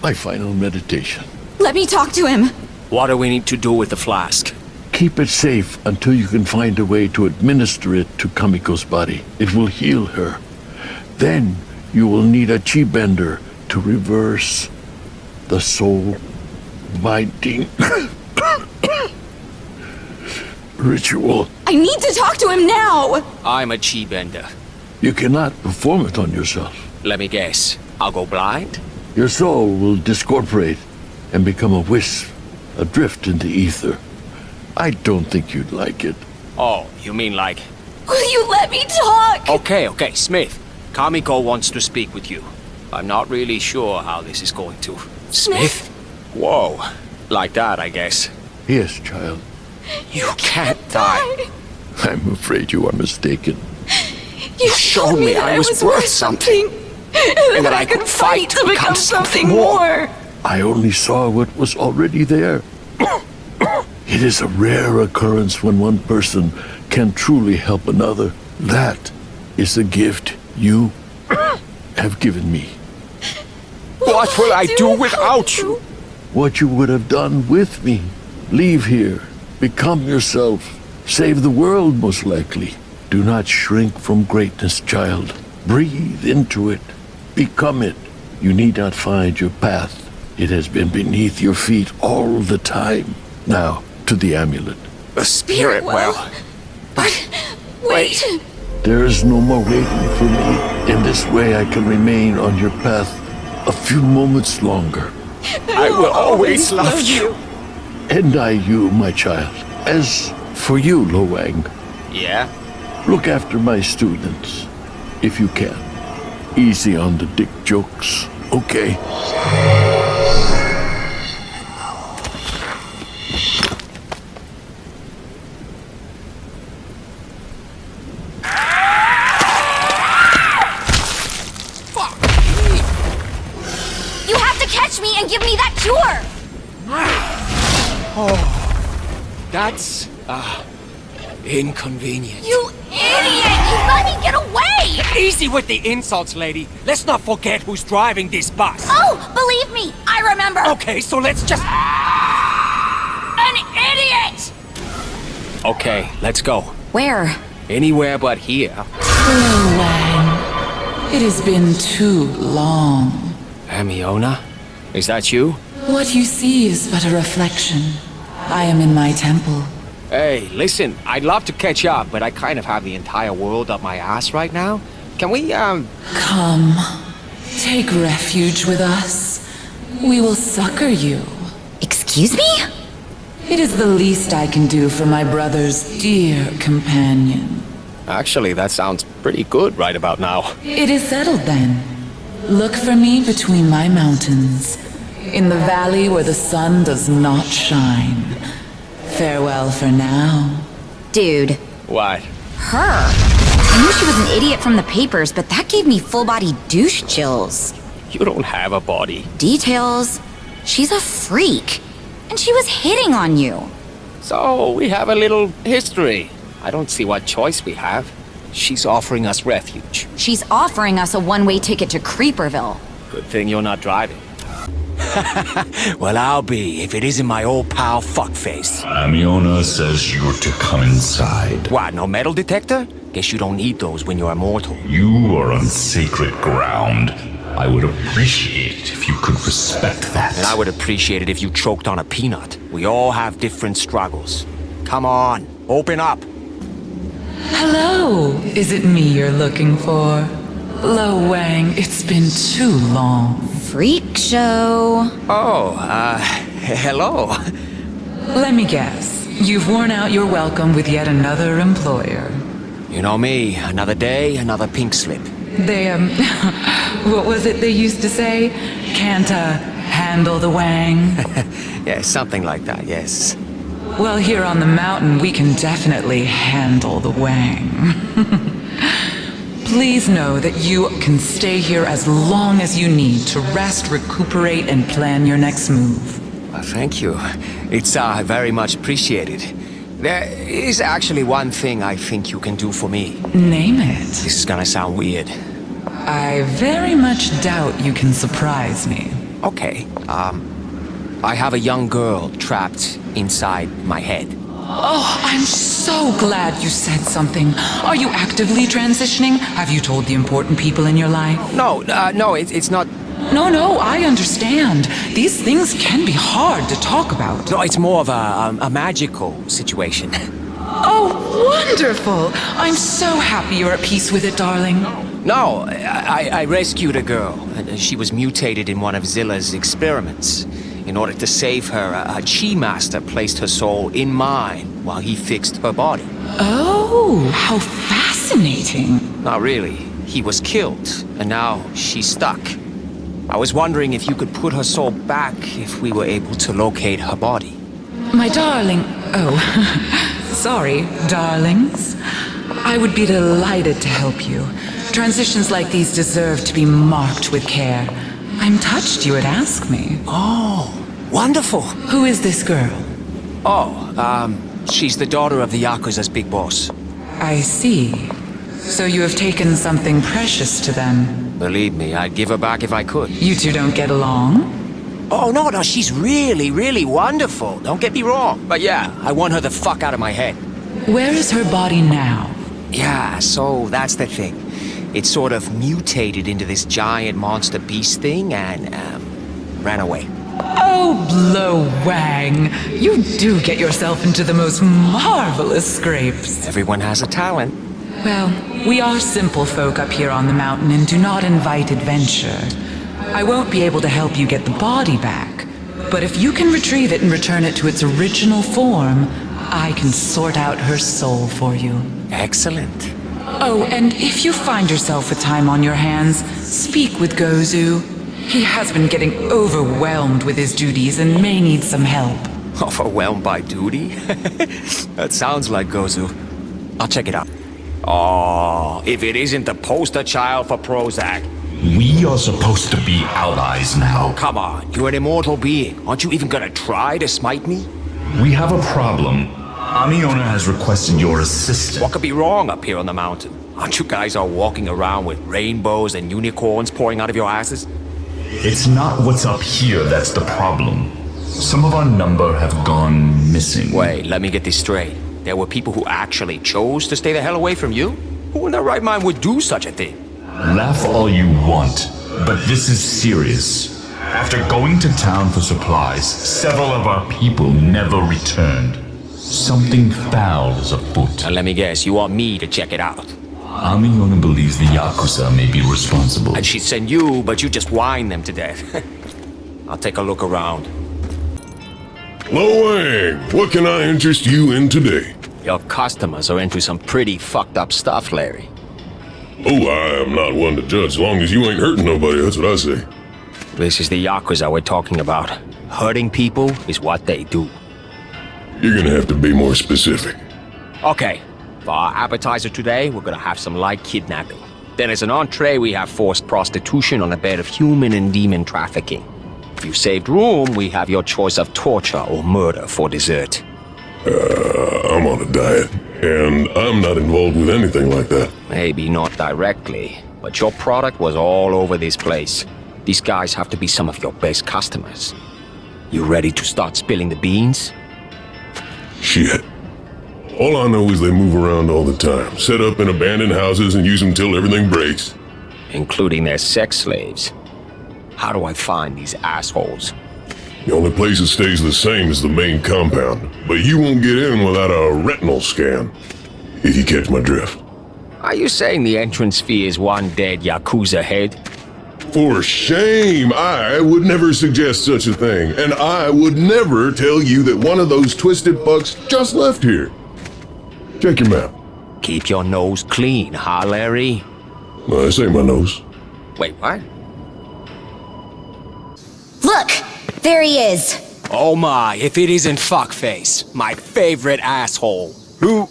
my final meditation. Let me talk to him. What do we need to do with the flask? Keep it safe until you can find a way to administer it to Kamiko's body. It will heal her. Then you will need a chi bender to reverse the soul binding ritual. I need to talk to him now! I'm a chi bender. You cannot perform it on yourself. Let me guess. I'll go blind? Your soul will discorporate and become a wisp, adrift in the ether. I don't think you'd like it. Oh, you mean like... Will you let me talk? Okay, Smith. Kamiko wants to speak with you. I'm not really sure how this is going to... Smith? Whoa. Like that, I guess. Yes, child. You can't die. I'm afraid you are mistaken. You showed me I was worth something. And that I could fight to become something more. I only saw what was already there. It is a rare occurrence when one person can truly help another. That is the gift you have given me. What What will I do without you? What you would have done with me. Leave here. Become yourself. Save the world, most likely. Do not shrink from greatness, child. Breathe into it. Become it. You need not find your path. It has been beneath your feet all the time. Now, to the amulet. The spirit well. But wait. There is no more waiting for me. In this way I can remain on your path a few moments longer. I will always love you. And I you, my child. As for you, Lo Wang, Yeah? look after my students, if you can. Easy on the dick jokes, okay? You have to catch me and give me that cure! Oh, that's, inconvenient. You idiot! You let me get away! Easy with the insults, lady. Let's not forget who's driving this bus. Oh, believe me, I remember! Okay, so let's just... An idiot! Okay, let's go. Where? Anywhere but here. Lo Wang, it has been too long. Amiona? Is that you? What you see is but a reflection. I am in my temple. Hey, listen, I'd love to catch up, but I kind of have the entire world up my ass right now. Can we, Come. Take refuge with us. We will succor you. Excuse me? It is the least I can do for my brother's dear companion. Actually, that sounds pretty good right about now. It is settled then. Look for me between my mountains, in the valley where the sun does not shine. Farewell for now. Dude. What? Her. I knew she was an idiot from the papers, but that gave me full-body douche chills. You don't have a body. Details. She's a freak. And she was hitting on you. So, we have a little history. I don't see what choice we have. She's offering us refuge. She's offering us a one-way ticket to Creeperville. Good thing you're not driving. Well, I'll be, if it isn't my old pal Fuckface. Amiona says you're to come inside. What, no metal detector? Guess you don't need those when you're immortal. You are on sacred ground. I would appreciate it if you could respect that. And I would appreciate it if you choked on a peanut. We all have different struggles. Come on, open up. Hello. Is it me you're looking for? Lo Wang, it's been too long. Freak show. Oh, hello. Let me guess. You've worn out your welcome with yet another employer. You know me, another day, another pink slip. They, what was it they used to say? Can't, handle the Wang? Yeah, something like that, yes. Well, here on the mountain, we can definitely handle the Wang. Please know that you can stay here as long as you need to rest, recuperate, and plan your next move. Thank you. It's very much appreciated. There is actually one thing I think you can do for me. Name it. This is gonna sound weird. I very much doubt you can surprise me. Okay, I have a young girl trapped inside my head. Oh, I'm so glad you said something. Are you actively transitioning? Have you told the important people in your life? No, it's not... No, I understand. These things can be hard to talk about. No, it's more of a magical situation. Oh, wonderful! I'm so happy you're at peace with it, darling. No, I rescued a girl. She was mutated in one of Zilla's experiments. In order to save her, a Chi Master placed her soul in mine while he fixed her body. Oh, how fascinating. Not really. He was killed, and now she's stuck. I was wondering if you could put her soul back if we were able to locate her body. My darling... Oh, sorry, darlings. I would be delighted to help you. Transitions like these deserve to be marked with care. I'm touched you would ask me. Oh, wonderful. Who is this girl? Oh, she's the daughter of the Yakuza's big boss. I see. So you have taken something precious to them. Believe me, I'd give her back if I could. You two don't get along? Oh, no, she's really, really wonderful. Don't get me wrong. But yeah, I want her the fuck out of my head. Where is her body now? Yeah, so that's the thing. It sort of mutated into this giant monster beast thing and, ran away. Oh, Blow Wang. You do get yourself into the most marvelous scrapes. Everyone has a talent. Well, we are simple folk up here on the mountain and do not invite adventure. I won't be able to help you get the body back, but if you can retrieve it and return it to its original form, I can sort out her soul for you. Excellent. Oh, and if you find yourself with time on your hands, speak with Gozu. He has been getting overwhelmed with his duties and may need some help. Overwhelmed by duty? That sounds like Gozu. I'll check it out. Oh, if it isn't the poster child for Prozac. We are supposed to be allies now. Come on, you're an immortal being. Aren't you even gonna try to smite me? We have a problem. Amiona has requested your assistance. What could be wrong up here on the mountain? Aren't you guys all walking around with rainbows and unicorns pouring out of your asses? It's not what's up here that's the problem. Some of our number have gone missing. Wait, let me get this straight. There were people who actually chose to stay the hell away from you? Who in their right mind would do such a thing? Laugh all you want, but this is serious. After going to town for supplies, several of our people never returned. Something foul is afoot. Now let me guess, you want me to check it out? Amiona believes the Yakuza may be responsible. And she'd send you, but you just whine them to death. I'll take a look around. Lo Wang, what can I interest you in today? Your customers are into some pretty fucked up stuff, Larry. Oh, I am not one to judge as long as you ain't hurting nobody, that's what I say. This is the Yakuza we're talking about. Hurting people is what they do. You're gonna have to be more specific. Okay, for our appetizer today, we're gonna have some light kidnapping. Then as an entree, we have forced prostitution on a bed of human and demon trafficking. If you've saved room, we have your choice of torture or murder for dessert. I'm on a diet, and I'm not involved with anything like that. Maybe not directly, but your product was all over this place. These guys have to be some of your best customers. You ready to start spilling the beans? Shit. All I know is they move around all the time, set up in abandoned houses and use them till everything breaks. Including their sex slaves. How do I find these assholes? The only place that stays the same is the main compound, but you won't get in without a retinal scan, if you catch my drift. Are you saying the entrance fee is one dead Yakuza head? For shame! I would never suggest such a thing, and I would never tell you that one of those twisted fucks just left here. Check your map. Keep your nose clean, huh, Larry? No, this ain't my nose. Wait, what? Look! There he is! Oh my, if it isn't Fuckface, my favorite asshole. Who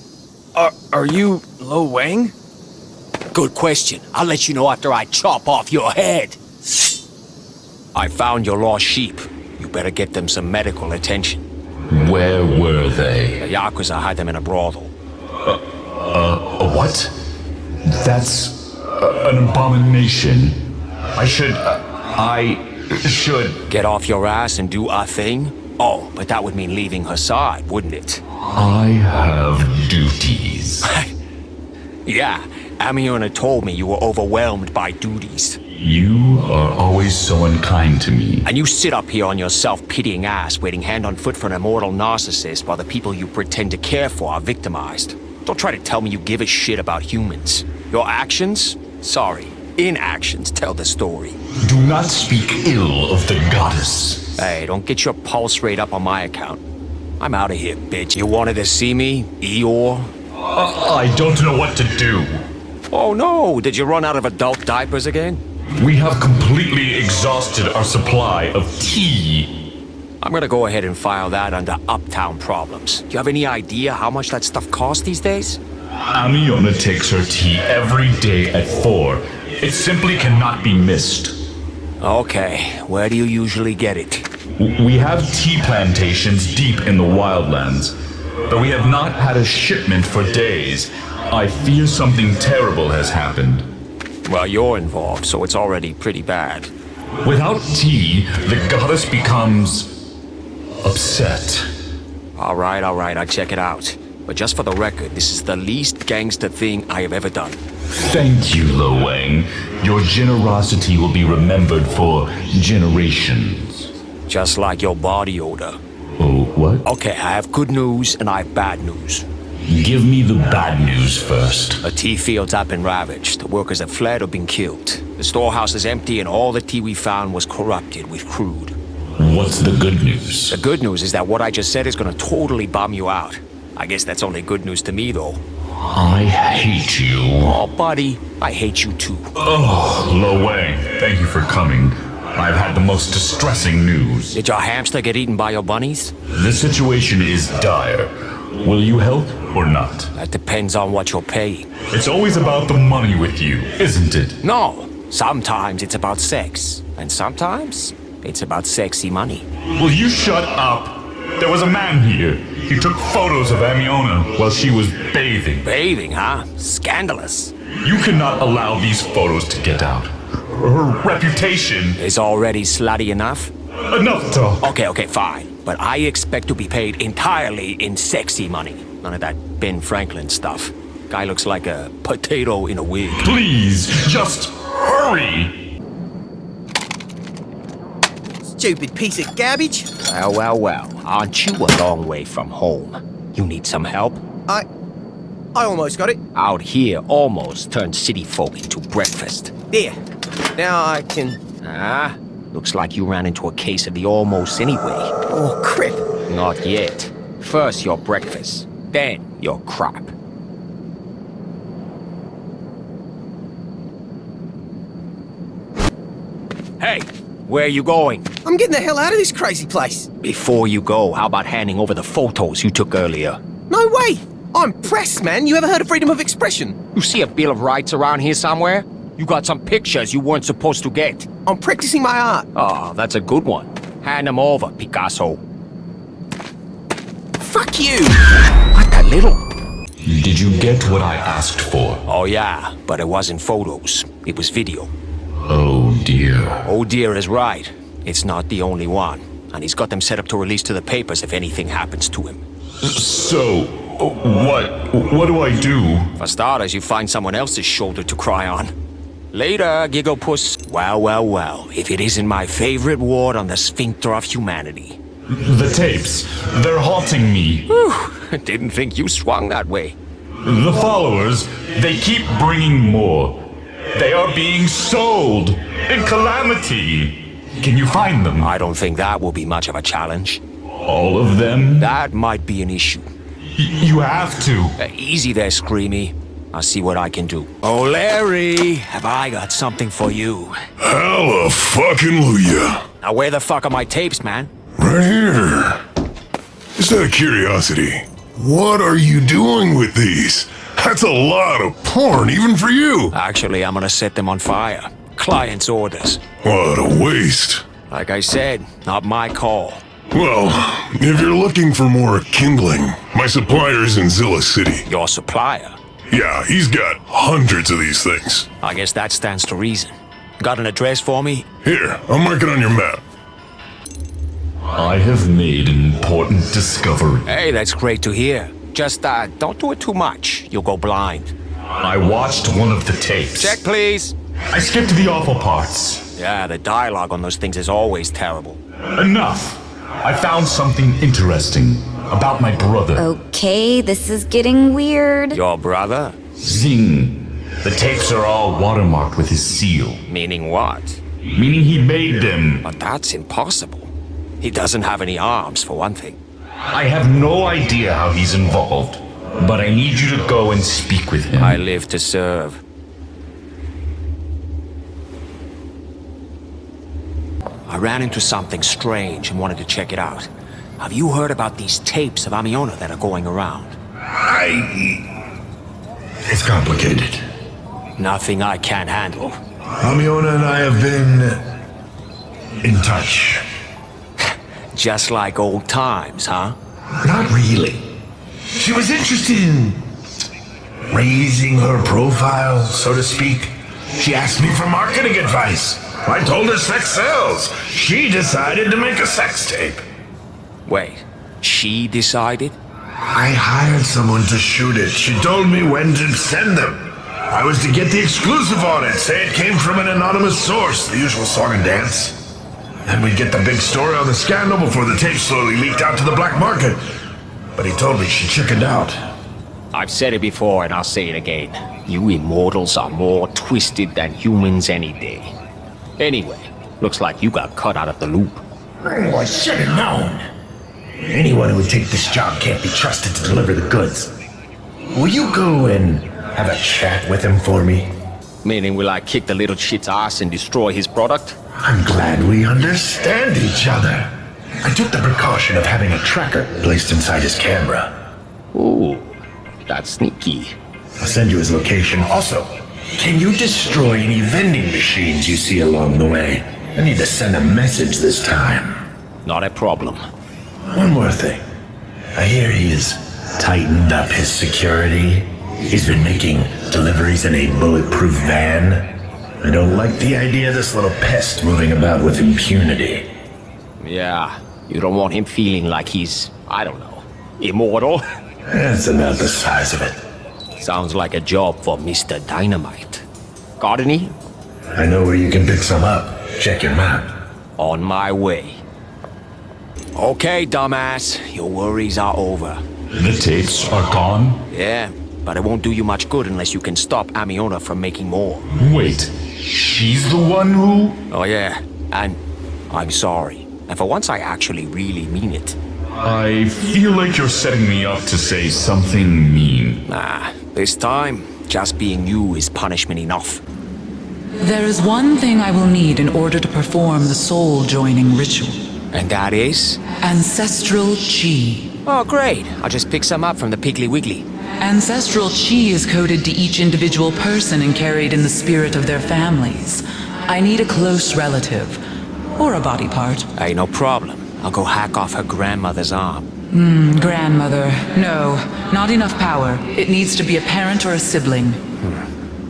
are you, Lo Wang? Good question. I'll let you know after I chop off your head. I found your lost sheep. You better get them some medical attention. Where were they? The Yakuza had them in a brothel. What? That's an abomination. I should... Get off your ass and do a thing? Oh, but that would mean leaving her side, wouldn't it? I have duties. Yeah, Amiona told me you were overwhelmed by duties. You are always so unkind to me. And you sit up here on your self-pitying ass, waiting hand on foot for an immortal narcissist while the people you pretend to care for are victimized. Don't try to tell me you give a shit about humans. Your actions? Sorry, inactions tell the story. Do not speak ill of the goddess. Hey, don't get your pulse rate up on my account. I'm out of here, bitch. You wanted to see me, Eeyore? I don't know what to do. Oh no, did you run out of adult diapers again? We have completely exhausted our supply of tea. I'm gonna go ahead and file that under Uptown Problems. Do you have any idea how much that stuff costs these days? Amiona takes her tea every day at 4. It simply cannot be missed. Okay, where do you usually get it? We have tea plantations deep in the wildlands, but we have not had a shipment for days. I fear something terrible has happened. Well, you're involved, so it's already pretty bad. Without tea, the goddess becomes upset. All right, I check it out. But just for the record, this is the least gangster thing I have ever done. Thank you, Lo Wang. Your generosity will be remembered for generations. Just like your body odor. Oh, what? Okay, I have good news and I have bad news. Give me the bad news first. The tea fields have been ravaged. The workers have fled or been killed. The storehouse is empty and all the tea we found was corrupted with crude. What's the good news? The good news is that what I just said is gonna totally bum you out. I guess that's only good news to me, though. I hate you. Oh, buddy, I hate you too. Oh, Lo Wang, thank you for coming. I've had the most distressing news. Did your hamster get eaten by your bunnies? The situation is dire. Will you help or not? That depends on what you're paying. It's always about the money with you, isn't it? No. Sometimes it's about sex. And sometimes it's about sexy money. Will you shut up? There was a man here. He took photos of Amiona while she was bathing. Bathing, huh? Scandalous. You cannot allow these photos to get out. Her reputation is already slutty enough. Enough talk. Okay, fine. But I expect to be paid entirely in sexy money. None of that Ben Franklin stuff. Guy looks like a potato in a wig. Please, just hurry! Stupid piece of garbage. Well. Aren't you a long way from home? You need some help? I almost got it. Out here, almost turned city folk into breakfast. There. Now I can... Looks like you ran into a case of the almost anyway. Oh, crap. Not yet. First your breakfast, then your crap. Hey, where are you going? I'm getting the hell out of this crazy place. Before you go, how about handing over the photos you took earlier? No way! I'm pressed, man. You ever heard of freedom of expression? You see a Bill of Rights around here somewhere? You got some pictures you weren't supposed to get. I'm practicing my art. Oh, that's a good one. Hand them over, Picasso. Fuck you! What the little? Did you get what I asked for? Oh yeah, but it wasn't photos. It was video. Oh dear. Oh dear is right. It's not the only one. And he's got them set up to release to the papers if anything happens to him. So, what do I do? For starters, you find someone else's shoulder to cry on. Later, Giggle Puss. Well, if it isn't my favorite ward on the sphincter of humanity. The tapes, they're haunting me. Whew, didn't think you swung that way. The followers, they keep bringing more. They are being sold in Calamity. Can you find them? I don't think that will be much of a challenge. All of them? That might be an issue. You have to. Easy there, Screamy. I'll see what I can do. Oh, Larry, have I got something for you? Hallelujah. Now, where the fuck are my tapes, man? Right here. Just out of curiosity, what are you doing with these? That's a lot of porn, even for you. Actually, I'm gonna set them on fire. Client's orders. What a waste. Like I said, not my call. Well, if you're looking for more kindling, my supplier's in Zilla City. Your supplier? Yeah, he's got hundreds of these things. I guess that stands to reason. Got an address for me? Here, I'll mark it on your map. I have made an important discovery. Hey, that's great to hear. Just, don't do it too much. You'll go blind. I watched one of the tapes. Check, please. I skipped the awful parts. Yeah, the dialogue on those things is always terrible. Enough. I found something interesting about my brother. Okay, this is getting weird. Your brother? Zing. The tapes are all watermarked with his seal. Meaning what? Meaning he made them. But that's impossible. He doesn't have any arms, for one thing. I have no idea how he's involved, but I need you to go and speak with him. I live to serve. I ran into something strange and wanted to check it out. Have you heard about these tapes of Amiona that are going around? It's complicated. Nothing I can't handle. Amiona and I have been in touch. Just like old times, huh? Not really. She was interested in raising her profile, so to speak. She asked me for marketing advice. I told her sex sells. She decided to make a sex tape. Wait, she decided? I hired someone to shoot it. She told me when to send them. I was to get the exclusive on it, say it came from an anonymous source, the usual song and dance. Then we'd get the big story on the scandal before the tape slowly leaked out to the black market. But he told me she chickened out. I've said it before and I'll say it again. You immortals are more twisted than humans any day. Anyway, looks like you got cut out of the loop. Oh, I should have known. Anyone who would take this job can't be trusted to deliver the goods. Will you go and have a chat with him for me? Meaning will I kick the little shit's ass and destroy his product? I'm glad we understand each other. I took the precaution of having a tracker placed inside his camera. Ooh, that's sneaky. I'll send you his location. Also, can you destroy any vending machines you see along the way? I need to send a message this time. Not a problem. One more thing. I hear he's tightened up his security. He's been making deliveries in a bulletproof van. I don't like the idea of this little pest moving about with impunity. Yeah, you don't want him feeling like he's, I don't know, immortal? That's about the size of it. Sounds like a job for Mr. Dynamite. Got any? I know where you can pick some up. Check your map. On my way. Okay, dumbass, your worries are over. The tapes are gone? Yeah, but it won't do you much good unless you can stop Amiona from making more. Wait, she's the one who... Oh yeah, and I'm sorry. And for once I actually really mean it. I feel like you're setting me up to say something mean. Nah, this time, just being you is punishment enough. There is one thing I will need in order to perform the soul-joining ritual. And that is? Ancestral Chi. Oh, great. I'll just pick some up from the Piggly Wiggly. Ancestral Chi is coded to each individual person and carried in the spirit of their families. I need a close relative. Or a body part. Hey, no problem. I'll go hack off her grandmother's arm. Grandmother. No, not enough power. It needs to be a parent or a sibling.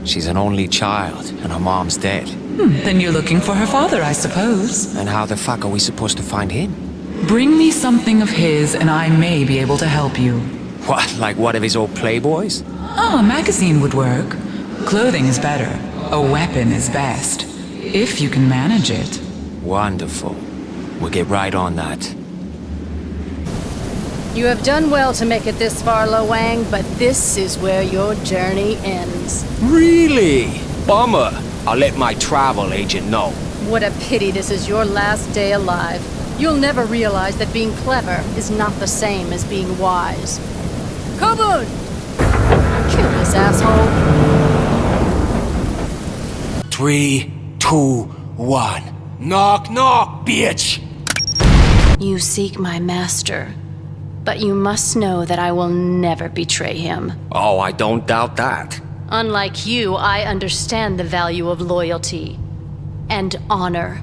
She's an only child, and her mom's dead. Then you're looking for her father, I suppose. And how the fuck are we supposed to find him? Bring me something of his, and I may be able to help you. What, like one of his old Playboys? Oh, a magazine would work. Clothing is better. A weapon is best. If you can manage it. Wonderful. We'll get right on that. You have done well to make it this far, Lo Wang, but this is where your journey ends. Really? Bummer. I'll let my travel agent know. What a pity this is your last day alive. You'll never realize that being clever is not the same as being wise. Kobun! Kill this asshole. 3, 2, 1. Knock, knock, bitch! You seek my master, but you must know that I will never betray him. Oh, I don't doubt that. Unlike you, I understand the value of loyalty and honor.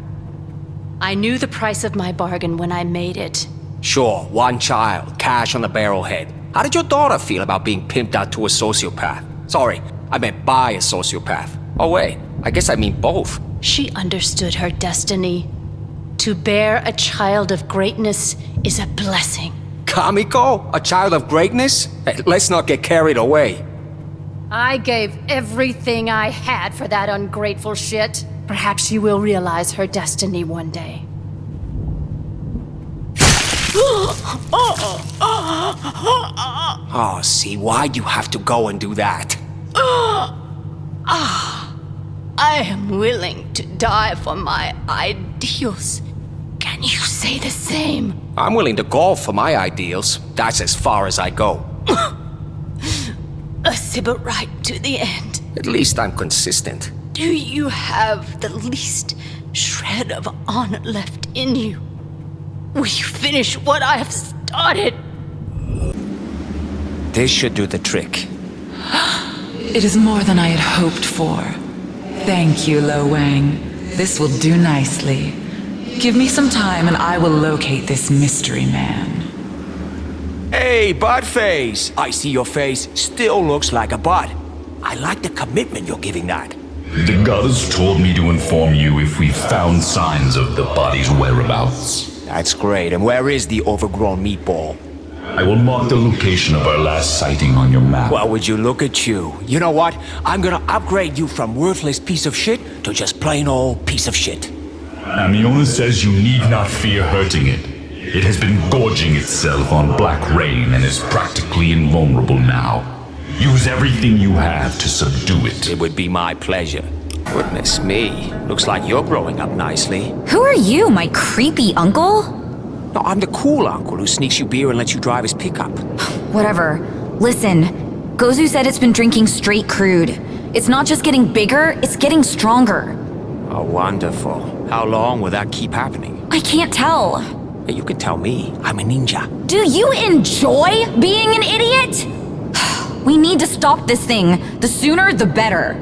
I knew the price of my bargain when I made it. Sure, one child, cash on the barrelhead. How did your daughter feel about being pimped out to a sociopath? Sorry, I meant by a sociopath. Oh wait, I guess I mean both. She understood her destiny. To bear a child of greatness is a blessing. Kamiko? A child of greatness? Hey, let's not get carried away. I gave everything I had for that ungrateful shit. Perhaps she will realize her destiny one day. Oh, see, why'd you have to go and do that? I am willing to die for my ideals. Can you say the same? I'm willing to golf for my ideals. That's as far as I go. A Sybil right to the end. At least I'm consistent. Do you have the least shred of honor left in you? Will you finish what I have started? This should do the trick. It is more than I had hoped for. Thank you, Lo Wang. This will do nicely. Give me some time and I will locate this mystery man. Hey, Buttface! I see your face still looks like a butt. I like the commitment you're giving that. The goddess told me to inform you if we found signs of the body's whereabouts. That's great. And where is the overgrown meatball? I will mark the location of our last sighting on your map. Well, would you look at you? You know what? I'm gonna upgrade you from worthless piece of shit to just plain old piece of shit. Amiona says you need not fear hurting it. It has been gorging itself on Black Rain and is practically invulnerable now. Use everything you have to subdue it. It would be my pleasure. Goodness me. Looks like you're growing up nicely. Who are you, my creepy uncle? No, I'm the cool uncle who sneaks you beer and lets you drive his pickup. Whatever. Listen, Gozu said it's been drinking straight crude. It's not just getting bigger, it's getting stronger. Oh, wonderful. How long will that keep happening? I can't tell. Hey, you can tell me. I'm a ninja. Do you enjoy being an idiot? We need to stop this thing. The sooner, the better.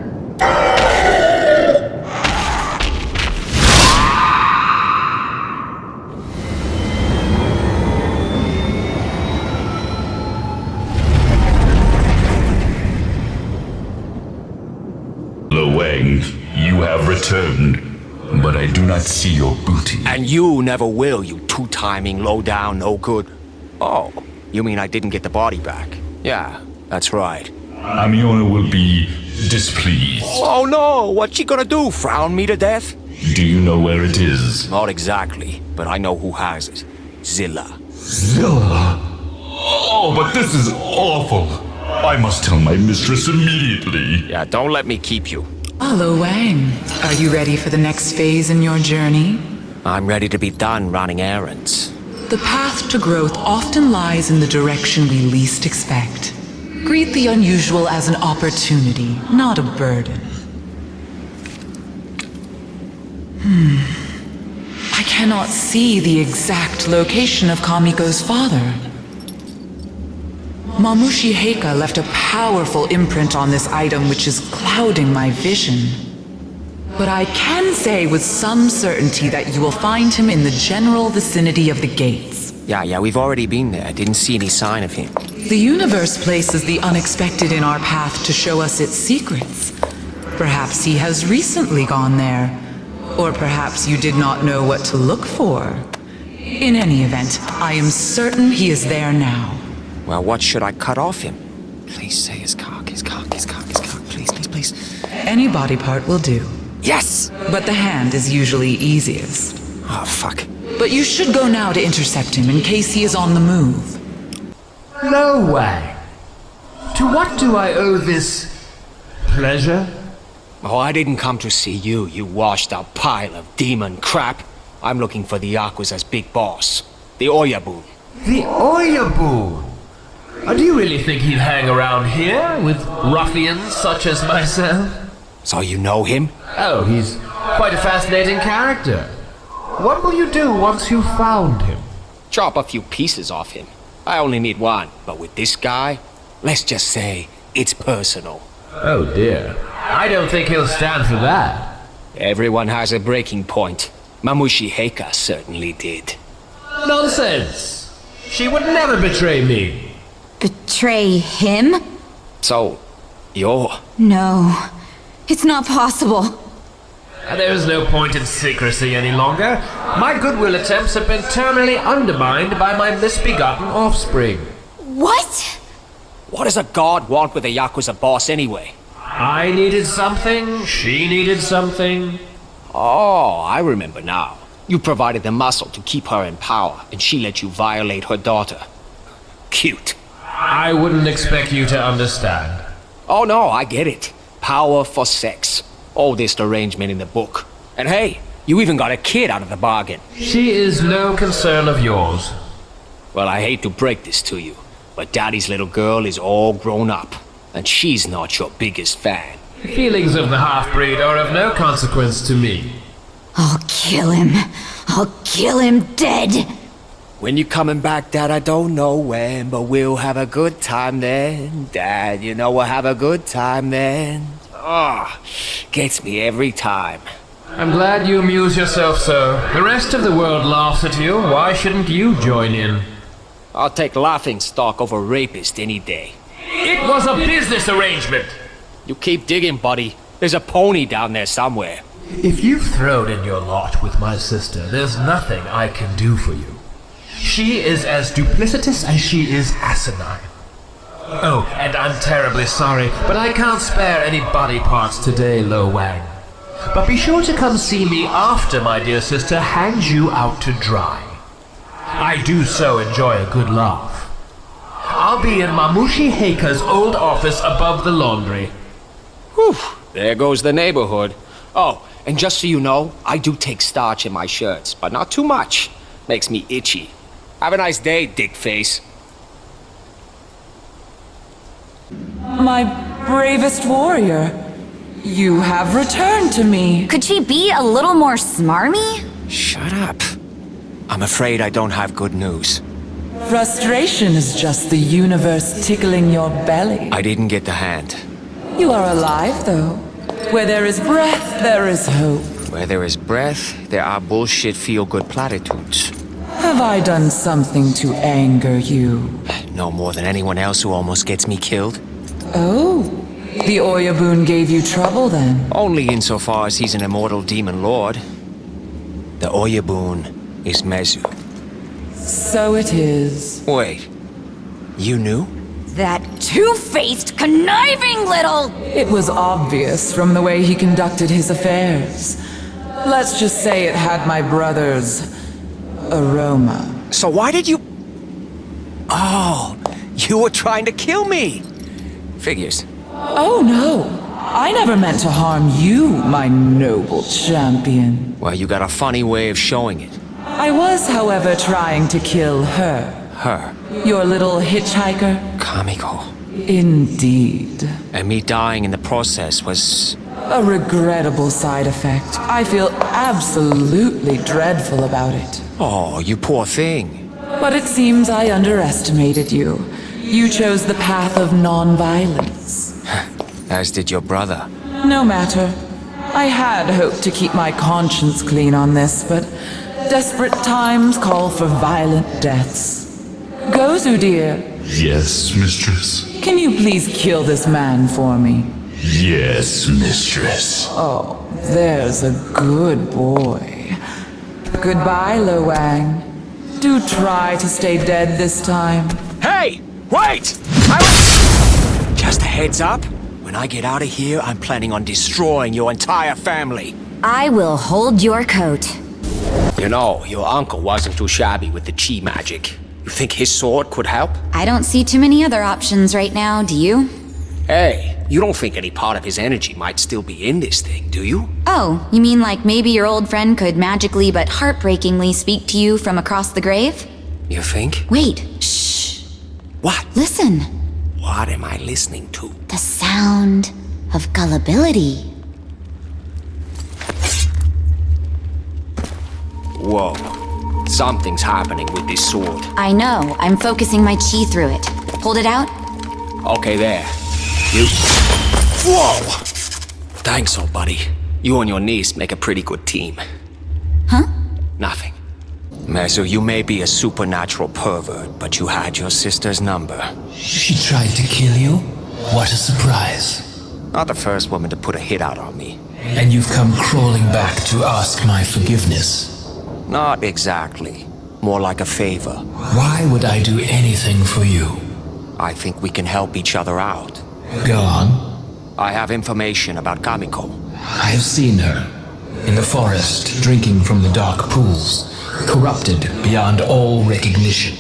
Wang, you have returned, but I do not see your booty. And you never will, you two-timing, low-down, no-good. Oh, you mean I didn't get the body back? Yeah, that's right. Amiona will be displeased. Oh no, what's she gonna do, frown me to death? Do you know where it is? Not exactly, but I know who has it. Zilla. Zilla? Oh, but this is awful. I must tell my mistress immediately. Yeah, don't let me keep you. Hello, Wang. Are you ready for the next phase in your journey? I'm ready to be done running errands. The path to growth often lies in the direction we least expect. Greet the unusual as an opportunity, not a burden. I cannot see the exact location of Kamiko's father. Mamushi Heika left a powerful imprint on this item which is clouding my vision. But I can say with some certainty that you will find him in the general vicinity of the gates. Yeah, we've already been there. I didn't see any sign of him. The universe places the unexpected in our path to show us its secrets. Perhaps he has recently gone there. Or perhaps you did not know what to look for. In any event, I am certain he is there now. Well, what should I cut off him? Please say his cock, his cock, his cock, his cock. Please, please, please. Any body part will do. Yes! But the hand is usually easiest. Oh, fuck. But you should go now to intercept him in case he is on the move. Hello, Wang. To what do I owe this pleasure? Oh, I didn't come to see you, you washed-up pile of demon crap. I'm looking for the Yakuza's big boss, the Oyabun. The Oyabun? Do you really think he'd hang around here with ruffians such as myself? So you know him? Oh, he's quite a fascinating character. What will you do once you've found him? Chop a few pieces off him. I only need one, but with this guy, let's just say it's personal. Oh dear. I don't think he'll stand for that. Everyone has a breaking point. Mamushi Heika certainly did. Nonsense! She would never betray me. Betray him? So, you're... No, it's not possible. There is no point in secrecy any longer. My goodwill attempts have been terminally undermined by my misbegotten offspring. What? What does a god want with a Yakuza boss anyway? I needed something, she needed something. Oh, I remember now. You provided the muscle to keep her in power, and she let you violate her daughter. Cute. I wouldn't expect you to understand. Oh no, I get it. Power for sex. Oldest arrangement in the book. And hey, you even got a kid out of the bargain. She is no concern of yours. Well, I hate to break this to you, but Daddy's little girl is all grown up, and she's not your biggest fan. The feelings of the half-breed are of no consequence to me. I'll kill him. I'll kill him dead. When you coming back, Dad, I don't know when, but we'll have a good time then. Dad, you know we'll have a good time then. Ah, gets me every time. I'm glad you amuse yourself so. The rest of the world laughs at you. Why shouldn't you join in? I'll take laughing stock over rapist any day. It was a business arrangement. You keep digging, buddy. There's a pony down there somewhere. If you've thrown in your lot with my sister, there's nothing I can do for you. She is as duplicitous as she is asinine. Oh, and I'm terribly sorry, but I can't spare any body parts today, Lo Wang. But be sure to come see me after my dear sister hangs you out to dry. I do so enjoy a good laugh. I'll be in Mamushi Heika's old office above the laundry. Whew, there goes the neighborhood. Oh, and just so you know, I do take starch in my shirts, but not too much. Makes me itchy. Have a nice day, dick face. My bravest warrior, you have returned to me. Could she be a little more smarmy? Shut up. I'm afraid I don't have good news. Frustration is just the universe tickling your belly. I didn't get the hand. You are alive, though. Where there is breath, there is hope. Where there is breath, there are bullshit feel-good platitudes. Have I done something to anger you? No more than anyone else who almost gets me killed. Oh, the Oyabun gave you trouble then? Only insofar as he's an immortal demon lord. The Oyabun is Mezu. So it is. Wait, you knew? That two-faced, conniving little... It was obvious from the way he conducted his affairs. Let's just say it had my brother's aroma. So why did you... Oh, you were trying to kill me. Figures. Oh no, I never meant to harm you, my noble champion. Well, you got a funny way of showing it. I was, however, trying to kill her. Her? Your little hitchhiker? Kamiko. Indeed. And me dying in the process was... a regrettable side effect. I feel absolutely dreadful about it. Oh, you poor thing. But it seems I underestimated you. You chose the path of non-violence. As did your brother. No matter. I had hoped to keep my conscience clean on this, but desperate times call for violent deaths. Gozu, dear. Yes, mistress. Can you please kill this man for me? Yes, mistress. Oh, there's a good boy. Goodbye, Lo Wang. Do try to stay dead this time. Hey! Wait! Just a heads up. When I get out of here, I'm planning on destroying your entire family. I will hold your coat. You know, your uncle wasn't too shabby with the chi magic. You think his sword could help? I don't see too many other options right now, do you? Hey, you don't think any part of his energy might still be in this thing, do you? Oh, you mean like maybe your old friend could magically but heartbreakingly speak to you from across the grave? You think? Wait, shh. What? Listen. What am I listening to? The sound of gullibility. Whoa. Something's happening with this sword. I know. I'm focusing my chi through it. Hold it out. Okay, there. You... Whoa! Thanks, old buddy. You and your niece make a pretty good team. Huh? Nothing. Mezu, you may be a supernatural pervert, but you had your sister's number. She tried to kill you? What a surprise. Not the first woman to put a hit out on me. And you've come crawling back to ask my forgiveness? Not exactly. More like a favor. Why would I do anything for you? I think we can help each other out. Go on. I have information about Kamiko. I have seen her. In the forest, drinking from the dark pools. Corrupted beyond all recognition.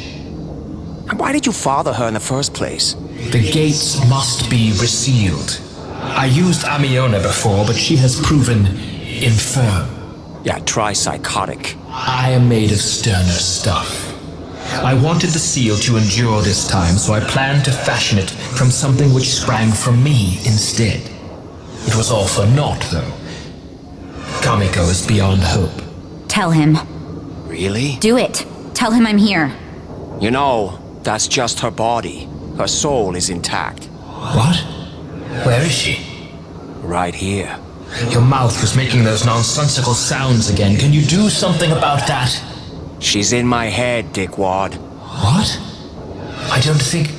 And why did you father her in the first place? The gates must be resealed. I used Amiona before, but she has proven infirm. Yeah, try psychotic. I am made of sterner stuff. I wanted the seal to endure this time, so I planned to fashion it from something which sprang from me instead. It was all for naught, though. Kamiko is beyond hope. Tell him. Really? Do it. Tell him I'm here. You know, that's just her body. Her soul is intact. What? Where is she? Right here. Your mouth was making those nonsensical sounds again. Can you do something about that? She's in my head, dickwad. What? I don't think...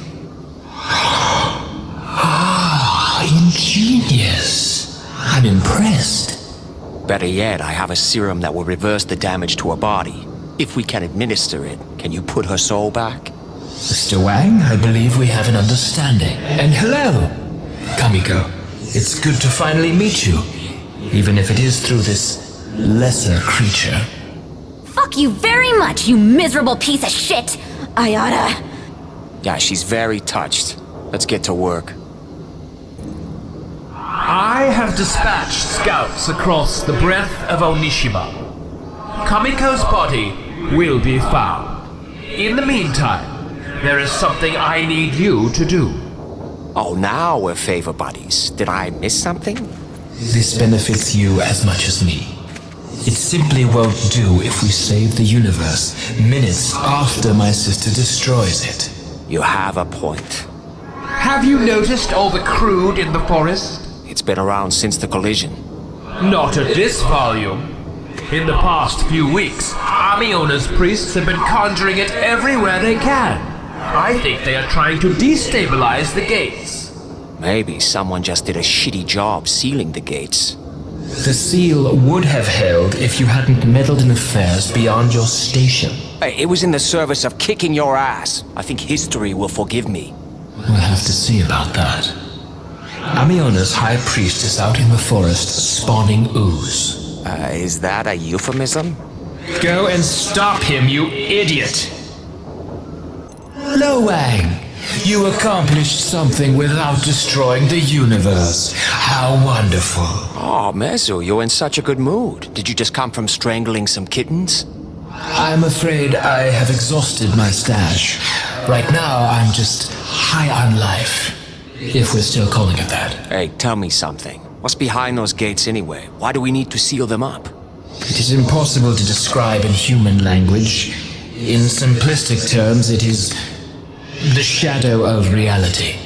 Ah, ingenious. I'm impressed. Better yet, I have a serum that will reverse the damage to her body. If we can administer it, can you put her soul back? Mr. Wang, I believe we have an understanding. And hello, Kamiko. It's good to finally meet you, even if it is through this lesser creature. Fuck you very much, you miserable piece of shit! I oughta... Yeah, she's very touched. Let's get to work. I have dispatched scouts across the breadth of Onishima. Kamiko's body will be found. In the meantime, there is something I need you to do. Oh, now we're favor buddies. Did I miss something? This benefits you as much as me. It simply won't do if we save the universe minutes after my sister destroys it. You have a point. Have you noticed all the crude in the forest? It's been around since the collision. Not at this volume. In the past few weeks, Amiona's priests have been conjuring it everywhere they can. I think they are trying to destabilize the gates. Maybe someone just did a shitty job sealing the gates. The seal would have held if you hadn't meddled in affairs beyond your station. Hey, it was in the service of kicking your ass. I think history will forgive me. We'll have to see about that. Amiona's high priest is out in the forest spawning ooze. Is that a euphemism? Go and stop him, you idiot! Lo Wang, you accomplished something without destroying the universe. How wonderful. Oh, Mezu, you're in such a good mood. Did you just come from strangling some kittens? I'm afraid I have exhausted my stash. Right now, I'm just high on life. If we're still calling it that. Hey, tell me something. What's behind those gates anyway? Why do we need to seal them up? It is impossible to describe in human language. In simplistic terms, it is the shadow of reality.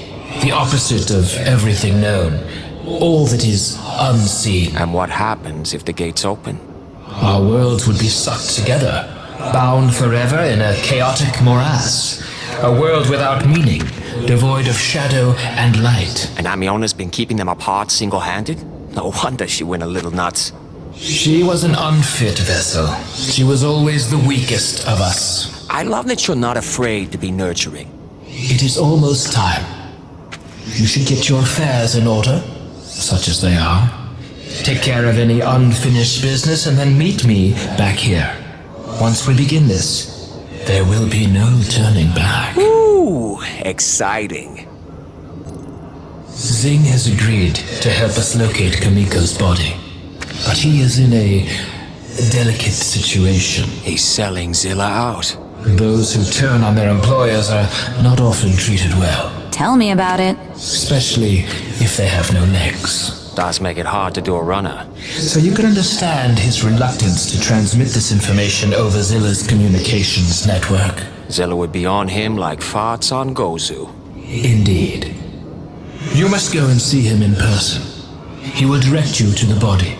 The opposite of everything known. All that is unseen. And what happens if the gates open? Our worlds would be sucked together, bound forever in a chaotic morass. A world without meaning, devoid of shadow and light. And Amiona's been keeping them apart single-handed? No wonder she went a little nuts. She was an unfit vessel. She was always the weakest of us. I love that you're not afraid to be nurturing. It is almost time. You should get your affairs in order, such as they are. Take care of any unfinished business and then meet me back here. Once we begin this, there will be no turning back. Ooh, exciting. Zing has agreed to help us locate Kamiko's body. But he is in a delicate situation. He's selling Zilla out. Those who turn on their employers are not often treated well. Tell me about it. Especially if they have no legs. Does make it hard to do a runner. So you can understand his reluctance to transmit this information over Zilla's communications network. Zilla would be on him like farts on Gozu. Indeed. You must go and see him in person. He will direct you to the body.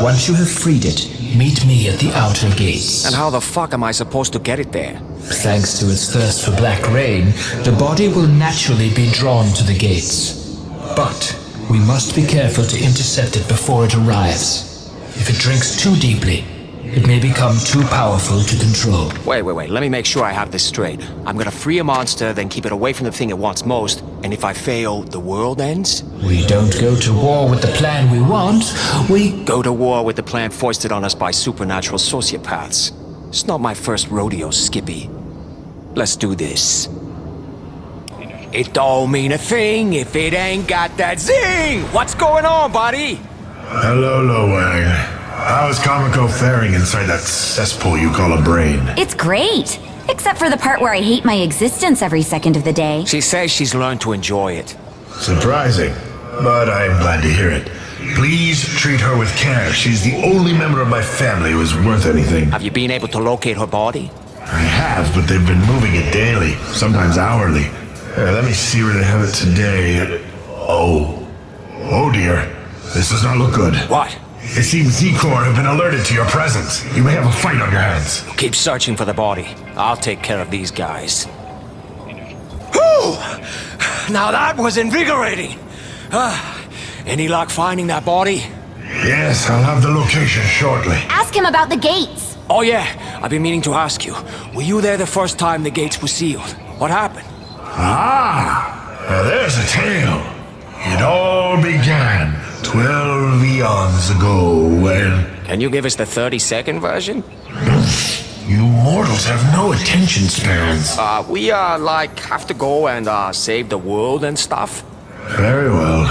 Once you have freed it, meet me at the outer gates. And how the fuck am I supposed to get it there? Thanks to its thirst for black rain, the body will naturally be drawn to the gates. But we must be careful to intercept it before it arrives. If it drinks too deeply, it may become too powerful to control. Wait. Let me make sure I have this straight. I'm gonna free a monster, then keep it away from the thing it wants most, and if I fail, the world ends? We don't go to war with the plan we want, we go to war with the plan foisted on us by supernatural sociopaths. It's not my first rodeo, Skippy. Let's do this. It don't mean a thing if it ain't got that zing! What's going on, buddy? Hello, Lo Wang. How's Kamiko faring inside that cesspool you call a brain? It's great. Except for the part where I hate my existence every second of the day. She says she's learned to enjoy it. Surprising, but I'm glad to hear it. Please treat her with care. She's the only member of my family who is worth anything. Have you been able to locate her body? I have, but they've been moving it daily, sometimes hourly. Let me see where they have it today. Oh dear. This does not look good. What? It seems Z-Corps have been alerted to your presence. You may have a fight on your hands. Keep searching for the body. I'll take care of these guys. Whew! Now that was invigorating. Any luck finding that body? Yes, I'll have the location shortly. Ask him about the gates. Oh yeah, I've been meaning to ask you. Were you there the first time the gates were sealed? What happened? Now there's a tale. It all began 12 eons ago when... Can you give us the 30-second version? You mortals have no attention spans. We have to go and save the world and stuff? Very well.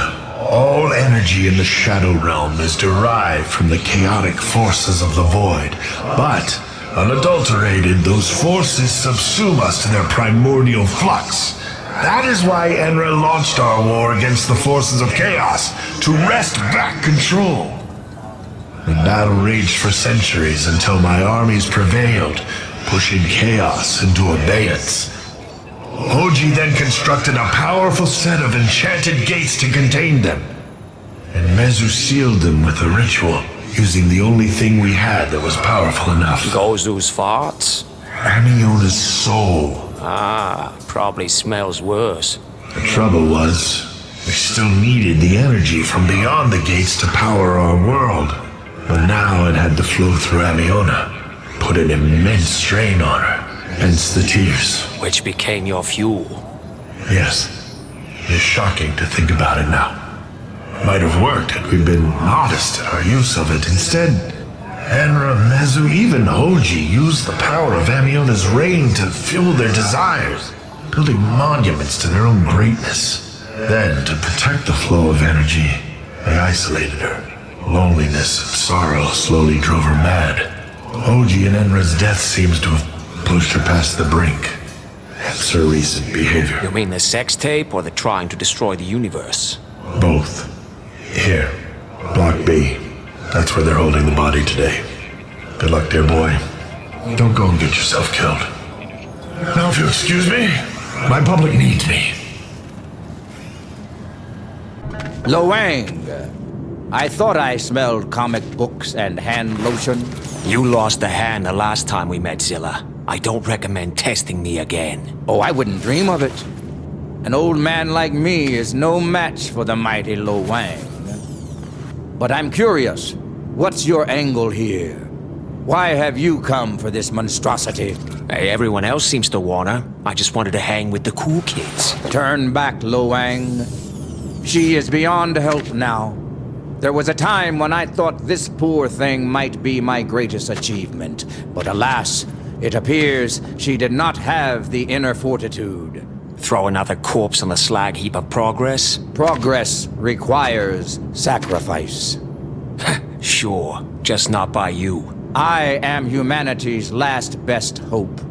All energy in the Shadow Realm is derived from the chaotic forces of the Void. But, unadulterated, those forces subsume us to their primordial flux. That is why Enra launched our war against the forces of chaos, to wrest back control. The battle raged for centuries until my armies prevailed, pushing chaos into abeyance. Hoji then constructed a powerful set of enchanted gates to contain them, and Mezu sealed them with a ritual, using the only thing we had that was powerful enough. Gozu's farts? Amiona's soul. Probably smells worse. The trouble was, we still needed the energy from beyond the gates to power our world. But now it had to flow through Amiona, put an immense strain on her, hence the tears. Which became your fuel. Yes. It's shocking to think about it now. Might have worked had we been modest in our use of it. Instead, Enra, Mezu, even Hoji used the power of Amiona's reign to fuel their desires, building monuments to their own greatness. Then, to protect the flow of energy, they isolated her. Loneliness and sorrow slowly drove her mad. Hoji and Enra's death seems to have pushed her past the brink. Hence her recent behavior. You mean the sex tape or the trying to destroy the universe? Both. Here, Block B. That's where they're holding the body today. Good luck, dear boy. Don't go and get yourself killed. Now, if you'll excuse me, my public needs me. Lo Wang, I thought I smelled comic books and hand lotion. You lost a hand the last time we met, Zilla. I don't recommend testing me again. Oh, I wouldn't dream of it. An old man like me is no match for the mighty Lo Wang. But I'm curious, what's your angle here? Why have you come for this monstrosity? Hey, everyone else seems to wanna. I just wanted to hang with the cool kids. Turn back, Lo Wang. She is beyond help now. There was a time when I thought this poor thing might be my greatest achievement. But alas, it appears she did not have the inner fortitude. Throw another corpse on the slag heap of progress? Progress requires sacrifice. Sure, just not by you. I am humanity's last best hope.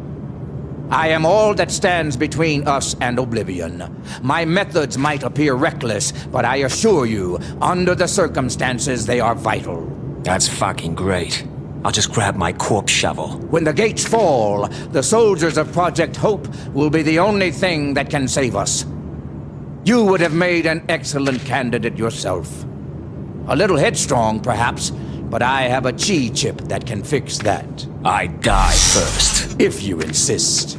I am all that stands between us and oblivion. My methods might appear reckless, but I assure you, under the circumstances, they are vital. That's fucking great. I'll just grab my corpse shovel. When the gates fall, the soldiers of Project Hope will be the only thing that can save us. You would have made an excellent candidate yourself. A little headstrong, perhaps, but I have a chi chip that can fix that. I die first. If you insist.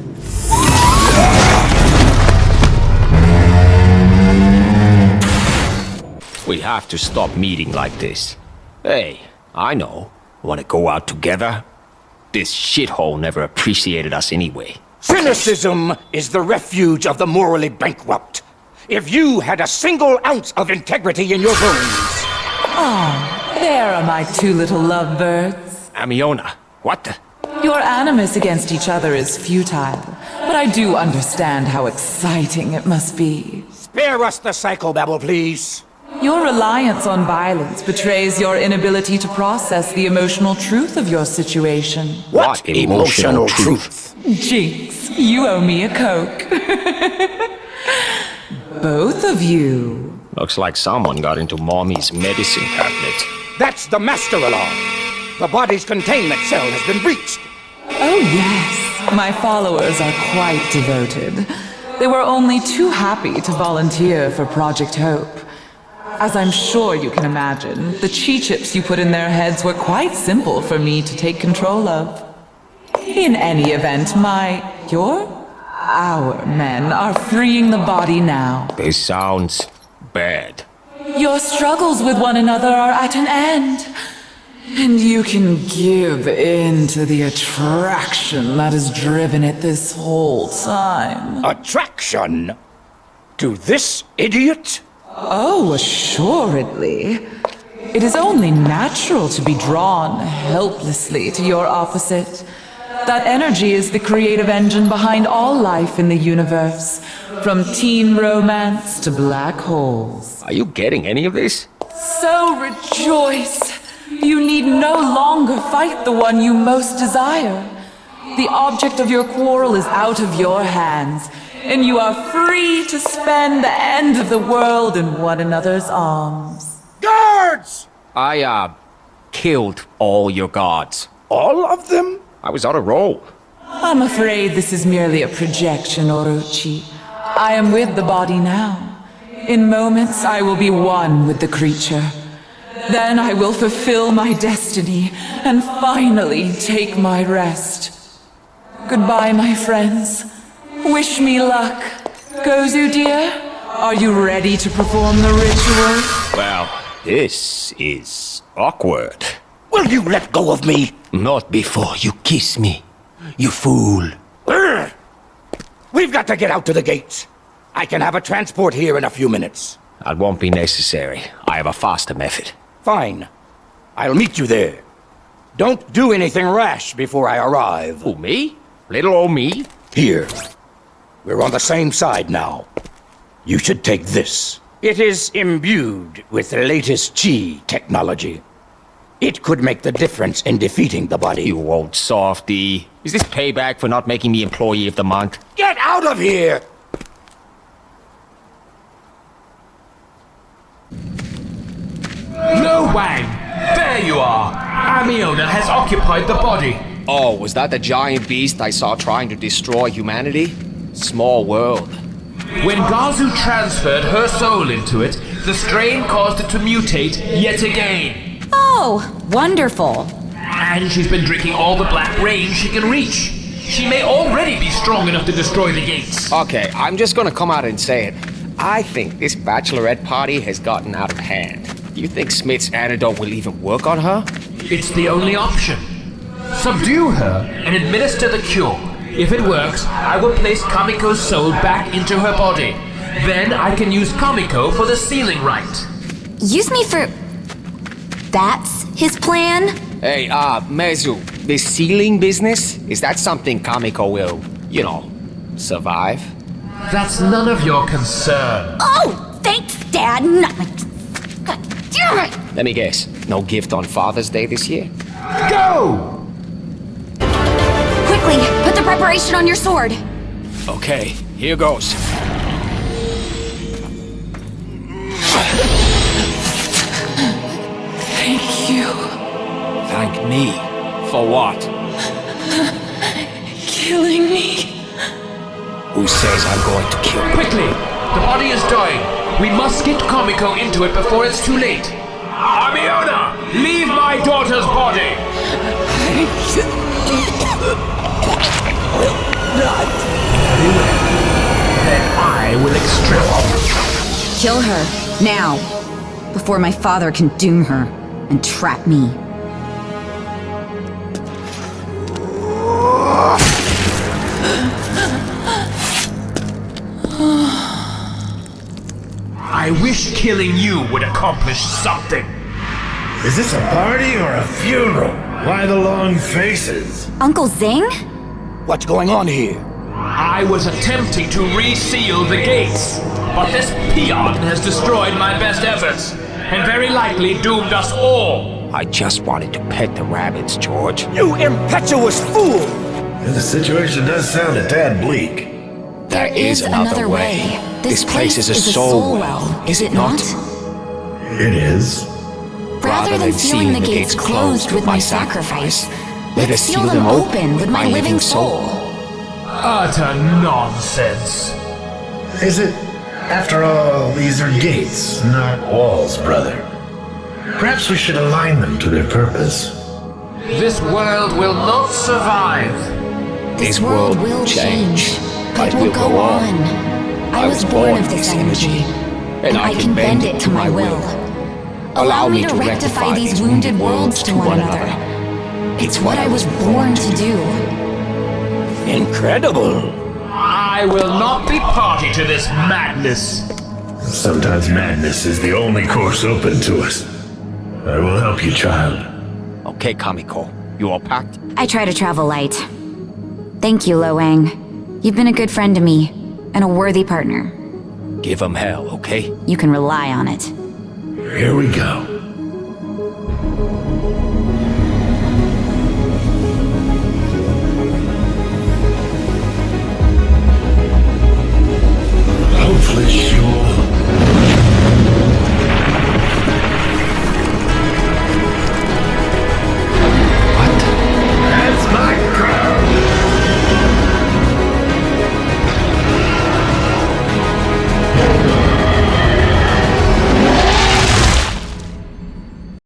We have to stop meeting like this. Hey, I know. Want to go out together? This shithole never appreciated us anyway. Cynicism is the refuge of the morally bankrupt. If you had a single ounce of integrity in your bones... Oh, there are my two little lovebirds. Amiona, what the... Your animus against each other is futile, but I do understand how exciting it must be. Spare us the psychobabble, please. Your reliance on violence betrays your inability to process the emotional truth of your situation. What emotional truth? Jinx, you owe me a Coke. Both of you. Looks like someone got into Mommy's medicine cabinet. That's the master alarm. The body's containment cell has been breached. Oh yes, my followers are quite devoted. They were only too happy to volunteer for Project Hope. As I'm sure you can imagine, the chi chips you put in their heads were quite simple for me to take control of. In any event, our men are freeing the body now. This sounds bad. Your struggles with one another are at an end. And you can give in to the attraction that has driven it this whole time. Attraction? To this idiot? Oh, assuredly. It is only natural to be drawn helplessly to your opposite. That energy is the creative engine behind all life in the universe, from teen romance to black holes. Are you getting any of this? So rejoice! You need no longer fight the one you most desire. The object of your quarrel is out of your hands, and you are free to spend the end of the world in one another's arms. Guards! I, killed all your guards. All of them? I was on a roll. I'm afraid this is merely a projection, Orochi. I am with the body now. In moments, I will be one with the creature. Then I will fulfill my destiny and finally take my rest. Goodbye, my friends. Wish me luck. Gozu, dear, are you ready to perform the ritual? Well, this is awkward. Will you let go of me? Not before you kiss me, you fool. Urgh! We've got to get out to the gates. I can have a transport here in a few minutes. That won't be necessary. I have a faster method. Fine. I'll meet you there. Don't do anything rash before I arrive. Who, me? Little old me? Here. We're on the same side now. You should take this. It is imbued with the latest Chi technology. It could make the difference in defeating the body. You old softy. Is this payback for not making me employee of the month? Get out of here! No, Wang! There you are! Amiona has occupied the body. Oh, was that the giant beast I saw trying to destroy humanity? Small world. When Gazu transferred her soul into it, the strain caused it to mutate yet again. Oh, wonderful. And she's been drinking all the black rain she can reach. She may already be strong enough to destroy the gates. Okay, I'm just gonna come out and say it. I think this bachelorette party has gotten out of hand. Do you think Smith's antidote will even work on her? It's the only option. Subdue her and administer the cure. If it works, I will place Kamiko's soul back into her body. Then I can use Kamiko for the sealing rite. Use me for... That's his plan? Hey, Mezu, this sealing business, is that something Kamiko will, survive? That's none of your concern. Oh, thanks, Dad. God damn it! Let me guess, no gift on Father's Day this year? Go! Quickly, put the preparation on your sword. Okay, here goes. Thank you. Thank me? For what? Killing me. Who says I'm going to kill you? Quickly! The body is dying. We must get Kamiko into it before it's too late. Amiona! Leave my daughter's body! Very well. Then I will extract. Kill her, now, before my father can doom her and trap me. I wish killing you would accomplish something. Is this a party or a funeral? Why the long faces? Uncle Zing? What's going on here? I was attempting to reseal the gates, but this peon has destroyed my best efforts, and very likely doomed us all. I just wanted to pet the rabbits, George. You impetuous fool! The situation does sound a tad bleak. There is another way. This place is a soul well, is it not? It is. Rather than sealing the gates closed with my sacrifice, let us seal them open with my living soul. Utter nonsense. Is it? After all, these are gates, not walls, brother. Perhaps we should align them to their purpose. This world will not survive. This world will change, but it will go on. I was born of this energy. and I can bend it to my will. Allow me to rectify these wounded worlds to one another. It's what I was born to do. Incredible. I will not be party to this madness. Sometimes madness is the only course open to us. I will help you, child. Okay, Kamiko. You all packed? I try to travel light. Thank you, Lo Wang. You've been a good friend to me, and a worthy partner. Give 'em hell, okay? You can rely on it. Here we go.